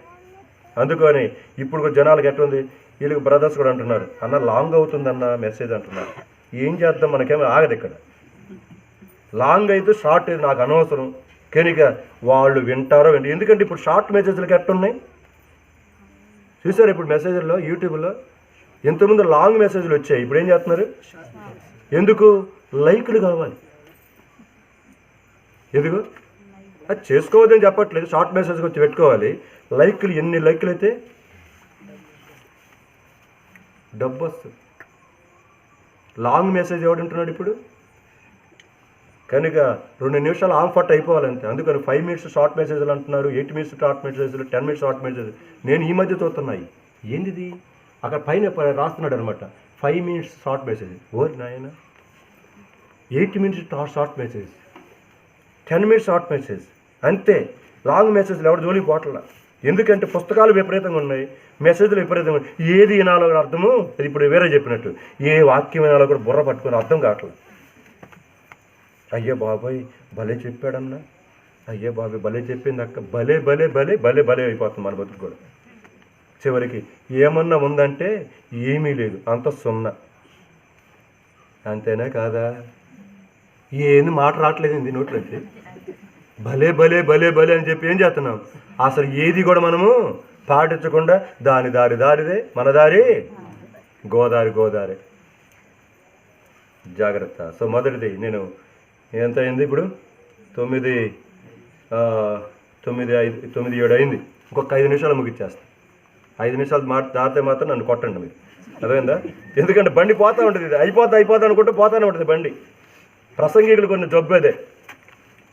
అందుకని ఇప్పుడు కూడా జనాలకు ఎట్లుంది, వీళ్ళకి బ్రదర్స్ కూడా అంటున్నారు, అన్న లాంగ్ అవుతుందన్న మెసేజ్ అంటున్నారు. ఏం చేద్దాం, మనకేమో ఆగదు ఇక్కడ. లాంగ్ అయితే షార్ట్ అయితే నాకు అనవసరం. కనుక వాళ్ళు వింటారో ఎందుకంటే ఇప్పుడు షార్ట్ మెసేజ్లకి ఎట్టున్నాయి చూసారు. ఇప్పుడు మెసేజ్లో యూట్యూబ్లో ఎంతమంది లాంగ్ మెసేజ్లు వచ్చాయి, ఇప్పుడు ఏం చేస్తున్నారు, ఎందుకు లైక్లు కావాలి. ఎందుకు అది చేసుకోవద్దని చెప్పట్లేదు, షార్ట్ మెసేజ్కి వచ్చి పెట్టుకోవాలి. లైక్లు ఎన్ని లైక్లు అయితే డబ్బు వస్తుంది. లాంగ్ మెసేజ్ ఎవడు వింటున్నాడు ఇప్పుడు, కనుక 2 నిమిషాలు ఆంఫర్ట్ అయిపోవాలంతే. అందుకని 5 మినిట్స్ షార్ట్ మెసేజ్లు అంటున్నారు, 8 మినిట్స్ షార్ట్ మెసేజ్లు, 10 మినిట్స్ షార్ట్ మెసేజ్. నేను ఈ మధ్య చూస్తున్నాయి ఏంటిది అక్కడ పైన రాస్తున్నాడు అనమాట, 5 మినిట్స్ షార్ట్ మెసేజ్. ఓరి నాయన, 8 minutes short message, 10 minutes short message, అంతే. లాంగ్ మెసేజ్లు ఎవరు జోలికి పోవట్ల. ఎందుకంటే పుస్తకాలు విపరీతంగా ఉన్నాయి, మెసేజ్లు విపరీతంగా ఉన్నాయి. ఏది వినాలో అర్థము, అది ఇప్పుడు వేరే చెప్పినట్టు ఏ వాక్యం వినాలో కూడా బుర్ర పట్టుకొని అర్థం కావట్లేదు. అయ్యో బాబాయ్ భలే చెప్పాడన్నా, అయ్యో బాబాయ్ భలే చెప్పింది అక్క, భలే భలే భలే భలే భలే అయిపోతుంది మన బతుకు కూడా. చివరికి ఏమన్నా ఉందంటే ఏమీ లేదు, అంత సున్నా. అంతేనా కాదా? ఏంది మాట రావట్లేదు నోట్లోంచి, భలే భలే భలే భలే అని చెప్పి ఏం చేస్తున్నాం? అసలు ఏది కూడా మనము పాటించకుండా దాని దారి దారిదే, మన దారి గోదారి గోదారి. జాగ్రత్త. సో మొదటిది నేను ఎంత అయింది ఇప్పుడు? 9:07 అయింది. ఇంకొక 5 నిమిషాలు ముగిచ్చేస్తాను. 5 నిమిషాలు దాటితే మాత్రం నన్ను కొట్టండి మీరు, అదేందా? ఎందుకంటే బండి పోతూ ఉంటుంది, ఇది అయిపోతా అనుకుంటే పోతానే ఉంటుంది బండి. ప్రసంగికులు కొన్ని జబ్బేదే,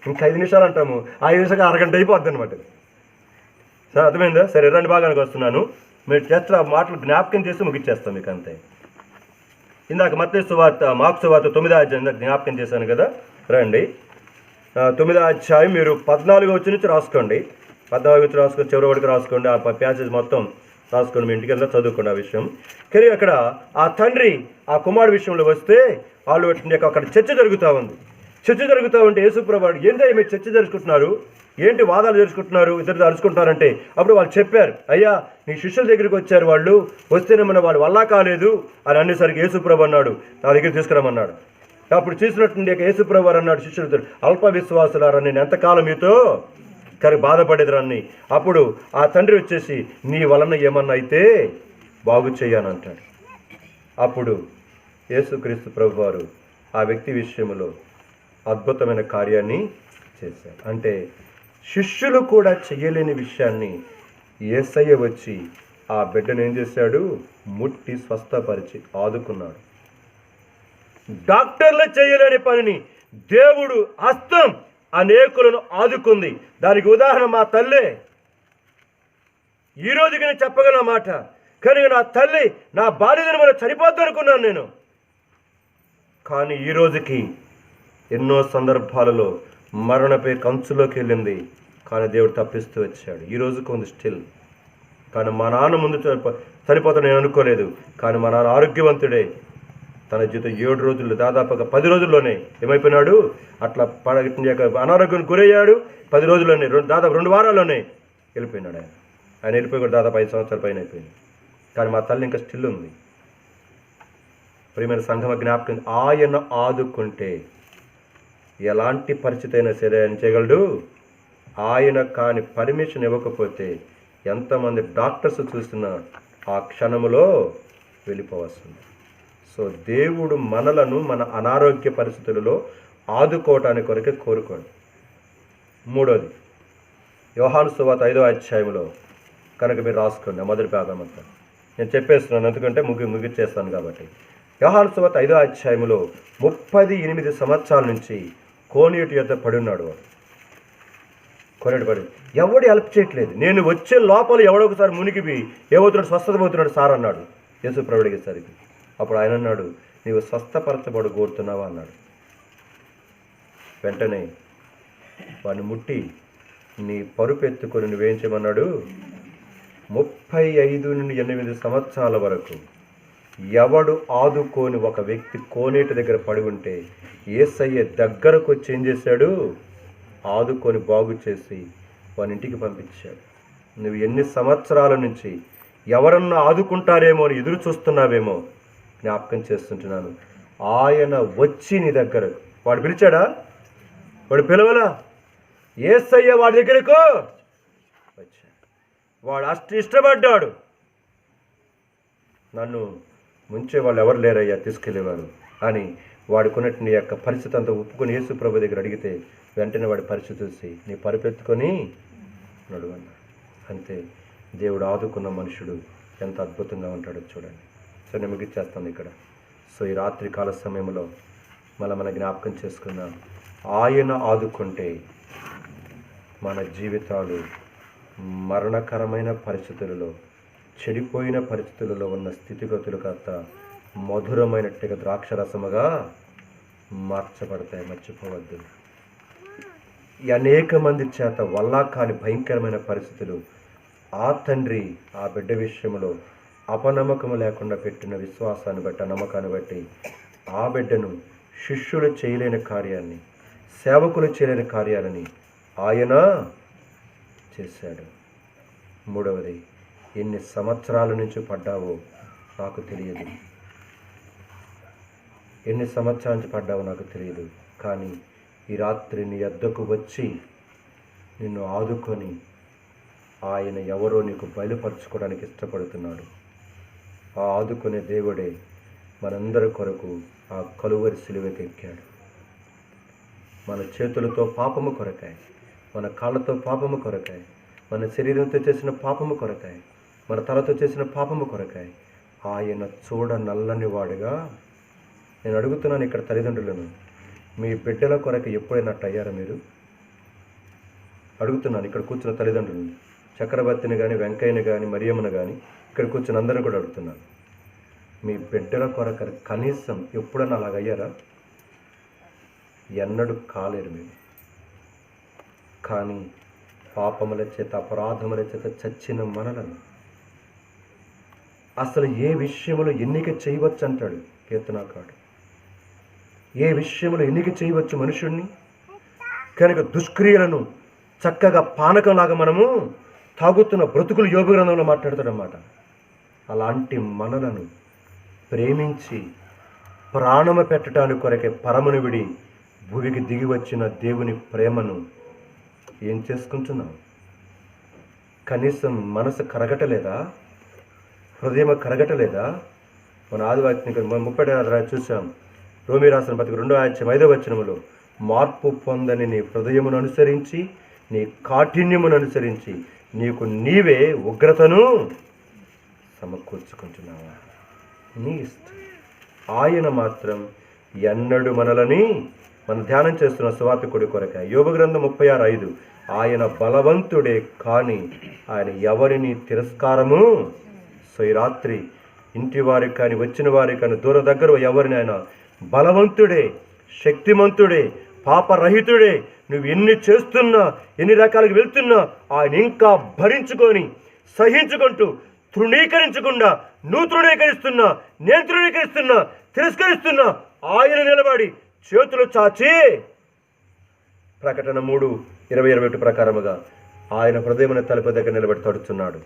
ఇంకా 5 నిమిషాలు అంటాము, 5 నిమిషాలు అరగంట అయిపోద్ది అనమాట. సరే అర్థమైందా? సరే రెండు భాగానికి వస్తున్నాను, మీరు జస్ట్ ఆ మాటలు జ్ఞాపకం చేసి ముగిచ్చేస్తాం మీకు అంతే. ఇందాక మత్తయి సువార్త, మార్కు సువార్త 9వ అధ్యాయం జ్ఞాపకం చేశాను కదా, రండి. 9వ అధ్యాయం మీరు 14వ వచ్చి నుంచి రాసుకోండి, 14వ వచ్చి రాసుకొని చివరి వరకు రాసుకోండి, ఆ ప్యాసేజ్ మొత్తం రాసుకోండి, మీ ఇంటికి వెళ్తా చదువుకోండి ఆ విషయం. కానీ అక్కడ ఆ తండ్రి ఆ కుమారుడు విషయంలో వస్తే వాళ్ళు అక్కడ చర్చ జరుగుతూ ఉంది. చర్చ జరుగుతూ ఉంటే యేసుప్రభువు ఏంటో మీరు చర్చ జరుపుకుంటున్నారు, ఏంటి వాదాలు జరుపుకుంటున్నారు, ఇద్దరు అరుచుకుంటారంటే అప్పుడు వాళ్ళు చెప్పారు, అయ్యా నీ శిష్యుల దగ్గరికి వచ్చారు, వాళ్ళు వస్తేనేమన్నా వాళ్ళు వల్ల కాలేదు అని అనేసరికి యేసుప్రభువు అన్నాడు, నా దగ్గర తీసుకురమన్నాడు. అప్పుడు చూసినట్టుండి యేసుప్రభువు అన్నాడు శిష్యులతో, అల్ప విశ్వాసులారా నేను ఎంతకాలం మీతో కానీ బాధపడేదిరాన్ని. అప్పుడు ఆ తండ్రి వచ్చేసి నీ వలన ఏమన్నా అయితే బాగు చెయ్యానంటాడు. అప్పుడు యేసుక్రీస్తు ప్రభువారు ఆ వ్యక్తి విషయంలో అద్భుతమైన కార్యాన్ని చేశారు. అంటే శిష్యులు కూడా చెయ్యలేని విషయాన్ని యేసయ్య వచ్చి ఆ బిడ్డను ఏం చేశాడు? ముట్టి స్వస్థపరిచి ఆదుకున్నాడు. డాక్టర్లు చేయలేని పనిని దేవుడు హస్తం అనేకులను ఆదుకుంది. దానికి ఉదాహరణ మా తల్లే. ఈ రోజుకి నేను చెప్పగల మాట, కానీ నా తల్లి నా బాల్యదిన మనం చనిపోద్దు అనుకున్నాను నేను, కానీ ఈ రోజుకి ఎన్నో సందర్భాలలో మరణపై కంచులోకి వెళ్ళింది, కానీ దేవుడు తప్పిస్తూ వచ్చాడు. ఈ రోజుకు ఉంది స్టిల్. కానీ మా నాన్న ముందు చనిపోతాను నేను అనుకోలేదు, కానీ మా నాన్న ఆరోగ్యవంతుడే. తన జీవితం 7 రోజులు దాదాపుగా 10 రోజుల్లోనే ఏమైపోయినాడు? అట్లా అనారోగ్యం గురయ్యాడు. 10 రోజుల్లోనే దాదాపు 2 వారాల్లోనే వెళ్ళిపోయినాడు ఆయన వెళ్ళిపోయి కూడా దాదాపు 5 సంవత్సరాల పైన అయిపోయింది. కానీ మా తల్లి ఇంకా స్టిల్ ఉంది. ప్రియమైన సంఘమ జ్ఞాపకం, ఆయన ఆదుకుంటే ఎలాంటి పరిస్థితి అయినా సరే ఆయన చేయగలడు. ఆయన కానీ పర్మిషన్ ఇవ్వకపోతే ఎంతమంది డాక్టర్స్ చూసినా ఆ క్షణములో వెళ్ళిపోవస్తుంది. సో దేవుడు మనలను మన అనారోగ్య పరిస్థితులలో ఆదుకోవటానికి కొరకే కోరుకోండి. మూడోది యోహాను సువార్త 5వ అధ్యాయంలో కనుక మీరు రాసుకోండి, మొదటి భాగం అంతా నేను చెప్పేస్తున్నాను ఎందుకంటే ముగిచ్చేస్తాను కాబట్టి. యోహాను సువార్త 5వ అధ్యాయంలో 38 సంవత్సరాల నుంచి కోనేటి యొద్ద పడున్నాడు. వాడు కోనేటి పడి ఎవడు హెల్ప్ చేయట్లేదు. నేను వచ్చే లోపల ఎవడొకసారి మునిగిపోయి ఏమవుతున్నాడు? స్వస్థత పోతున్నాడు సార్ అన్నాడు యేసు ప్రభువు అడిగేసరికి. అప్పుడు ఆయన అన్నాడు, నీవు స్వస్థపరచబడు కోరుతున్నావా అన్నాడు. వెంటనే వాడిని ముట్టి నీ పరుపు ఎత్తుకొని నువ్వేం చేయమన్నాడు? 35 నుండి 8 సంవత్సరాల వరకు ఎవడు ఆదుకొని ఒక వ్యక్తి కోనేటి దగ్గర పడి ఉంటే యేసయ్య దగ్గరకు వచ్చి ఏం చేశాడు? ఆదుకొని బాగు చేసి వాని ఇంటికి పంపించాడు. నువ్వు ఎన్ని సంవత్సరాల నుంచి ఎవరన్నా ఆదుకుంటారేమో అని ఎదురు చూస్తున్నావేమో జ్ఞాపకం చేస్తుంటున్నాను. ఆయన వచ్చి నీ దగ్గర, వాడు పిలిచాడా? వాడు పిలవలా? యేసయ్య వాడి దగ్గరకు వచ్చాడు. వాడు ఇష్టపడ్డాడు. నన్ను ముంచే వాళ్ళు ఎవరు లేరయ్యా తీసుకెళ్ళేవారు అని వాడుకున్నట్టు నీ యొక్క పరిస్థితి అంతా ఒప్పుకొని యేసు ప్రభు దగ్గర అడిగితే వెంటనే వాడి పరిస్థితి చూసి నీ పరుపెత్తుకొని నడువన్నాడు. అంతే, దేవుడు ఆదుకున్న మనుషుడు ఎంత అద్భుతంగా ఉంటాడో చూడండి. సో నేను ముగిచ్చేస్తాను ఇక్కడ. సో ఈ రాత్రి కాల సమయంలో మన జ్ఞాపకం చేసుకున్నాం. ఆయన ఆదుకుంటే మన జీవితాలు మరణకరమైన పరిస్థితులలో, చెడిపోయిన పరిస్థితులలో ఉన్న స్థితిగతులు కాస్త మధురమైనట్టుగా ద్రాక్షరసముగా మార్చబడతాయి. మర్చిపోవద్దు. అనేక మంది చేత వల్ల కాని భయంకరమైన పరిస్థితులు ఆ తండ్రి ఆ బిడ్డ విషయంలో అపనమ్మకం లేకుండా పెట్టిన విశ్వాసాన్ని బట్టి, నమ్మకాన్ని బట్టి ఆ బిడ్డను శిష్యులు చేయలేని కార్యాన్ని, సేవకులు చేయలేని కార్యాలని ఆయన చేశాడు. మూడవది, ఎన్ని సంవత్సరాల నుంచి పడ్డావో నాకు తెలియదు, ఎన్ని సంవత్సరాల నుంచి పడ్డావో నాకు తెలియదు. కానీ ఈ రాత్రి నీ యొద్దకు వచ్చి నిన్ను ఆదుకొని ఆయన ఎవరో నీకు బయలుపరచుకోవడానికి ఇష్టపడుతున్నాడు. ఆ ఆదుకునే దేవుడే మనందరి కొరకు ఆ కలువరి సిలువకెక్కాడు. మన చేతులతో పాపము కొరకాయి, మన కాళ్ళతో పాపము కొరకాయి, మన శరీరంతో చేసిన పాపము కొరకాయి, మన తలతో చేసిన పాపము కొరకాయి ఆయన చూడ నల్లని వాడుగా. నేను అడుగుతున్నాను ఇక్కడ తల్లిదండ్రులను, మీ బిడ్డల కొరకు ఎప్పుడైనా అయ్యారా మీరు? అడుగుతున్నాను ఇక్కడ కూర్చున్న తల్లిదండ్రులను, చక్రవర్తిని కానీ, వెంకయ్యని కానీ, మరియమ్మను కానీ, ఇక్కడ కూర్చున్న అందరూ కూడా అడుగుతున్నాను, మీ బిడ్డల కొరకు కనీసం ఎప్పుడన్నా అలాగయ్యారా? ఎన్నడూ కాలేరు మీరు. కానీ పాపముల చేత, అపరాధముల చేత చచ్చిన మనలను అసలు ఏ విషయంలో ఎన్నిక చేయవచ్చు అంటాడు కీర్తనాకారుడు. ఏ విషయంలో ఎన్నిక చేయవచ్చు మనుషుణ్ణి? కనుక దుష్క్రియలను చక్కగా పానకంలాగా మనము తాగుతున్న బ్రతుకులు యోబు గ్రంథంలో మాట్లాడతాడన్నమాట. అలాంటి మనలను ప్రేమించి ప్రాణము పెట్టడానికి కొరకే పరమును విడి భూమికి దిగి వచ్చిన దేవుని ప్రేమను ఏం చేసుకుంటున్నాం? కనీసం మనసు కరగటలేదా? హృదయం కరగటలేదా? మన ఆదివాక్యం 30 చూసాం. రోమీ రాసిన పత్రిక 2:5 మార్పు పొందని నీ హృదయమును అనుసరించి, నీ కాఠిన్యమును అనుసరించి నీకు నీవే ఉగ్రతను సమకూర్చుకుంటున్నావా? నీ ఇష్టం. ఆయన మాత్రం ఎన్నడు మనలని మనం ధ్యానం చేస్తున్న సువార్తికుడి కొరక యోబు గ్రంథం 36:5 ఆయన బలవంతుడే కానీ ఆయన ఎవరిని తిరస్కారము. సో ఈ రాత్రి ఇంటి వారికి కానీ, వచ్చిన వారికి కానీ, దూర దగ్గర ఎవరిని ఆయన బలవంతుడే, శక్తిమంతుడే, పాపరహితుడే. నువ్వు ఎన్ని చేస్తున్నా, ఎన్ని రకాలుగా వెళ్తున్నా ఆయన ఇంకా భరించుకొని సహించుకుంటూ తృణీకరించకుండా, నువ్వు తృణీకరిస్తున్నా, నేను తృణీకరిస్తున్నా, తిరస్కరిస్తున్నా, ఆయన నిలబడి చేతులు చాచి ప్రకటన 3:20-21 ప్రకారముగా ఆయన హృదయమున తలుపు దగ్గర నిలబెట్టి తడుచున్నాడు.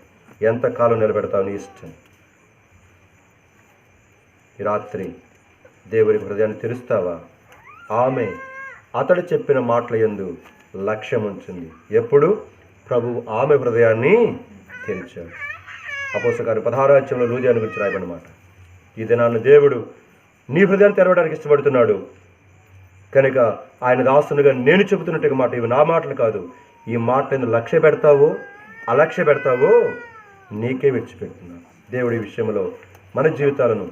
ఎంతకాలం నిలబెడతావు నీ ఇష్టం. ఈ రాత్రి దేవుని హృదయాన్ని తెరుస్తావా? ఆమె అతడు చెప్పిన మాటల యందు లక్ష్యం ఉంచింది. ఎప్పుడు? ప్రభువు ఆమె హృదయాన్ని తెరిచాడు. అపోస్తలుల 16 లూదియాను గురించి రాయబడిన ఈ దినాన్ని దేవుడు నీ హృదయాన్ని తెరవడానికి ఇష్టపడుతున్నాడు. కనుక ఆయన దాసునుగా నేను చెబుతున్నట్టుగా మాట, ఇవి నా మాటలు కాదు. ఈ మాటలను లక్ష్య పెడతావో అలక్ష్య పెడతావో నీకే విడిచిపెడుతున్నాను. దేవుడి విషయంలో మన జీవితాలను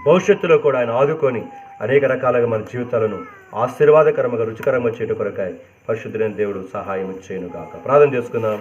భవిష్యత్తులో కూడా ఆయన ఆదుకొని అనేక రకాలుగా మన జీవితాలను ఆశీర్వాదకరంగా, రుచికరంగా చేయడం కొరకాయ పరిశుద్ధులైన దేవుడు సహాయం చేయను గాక. ప్రార్థన చేసుకుందాం.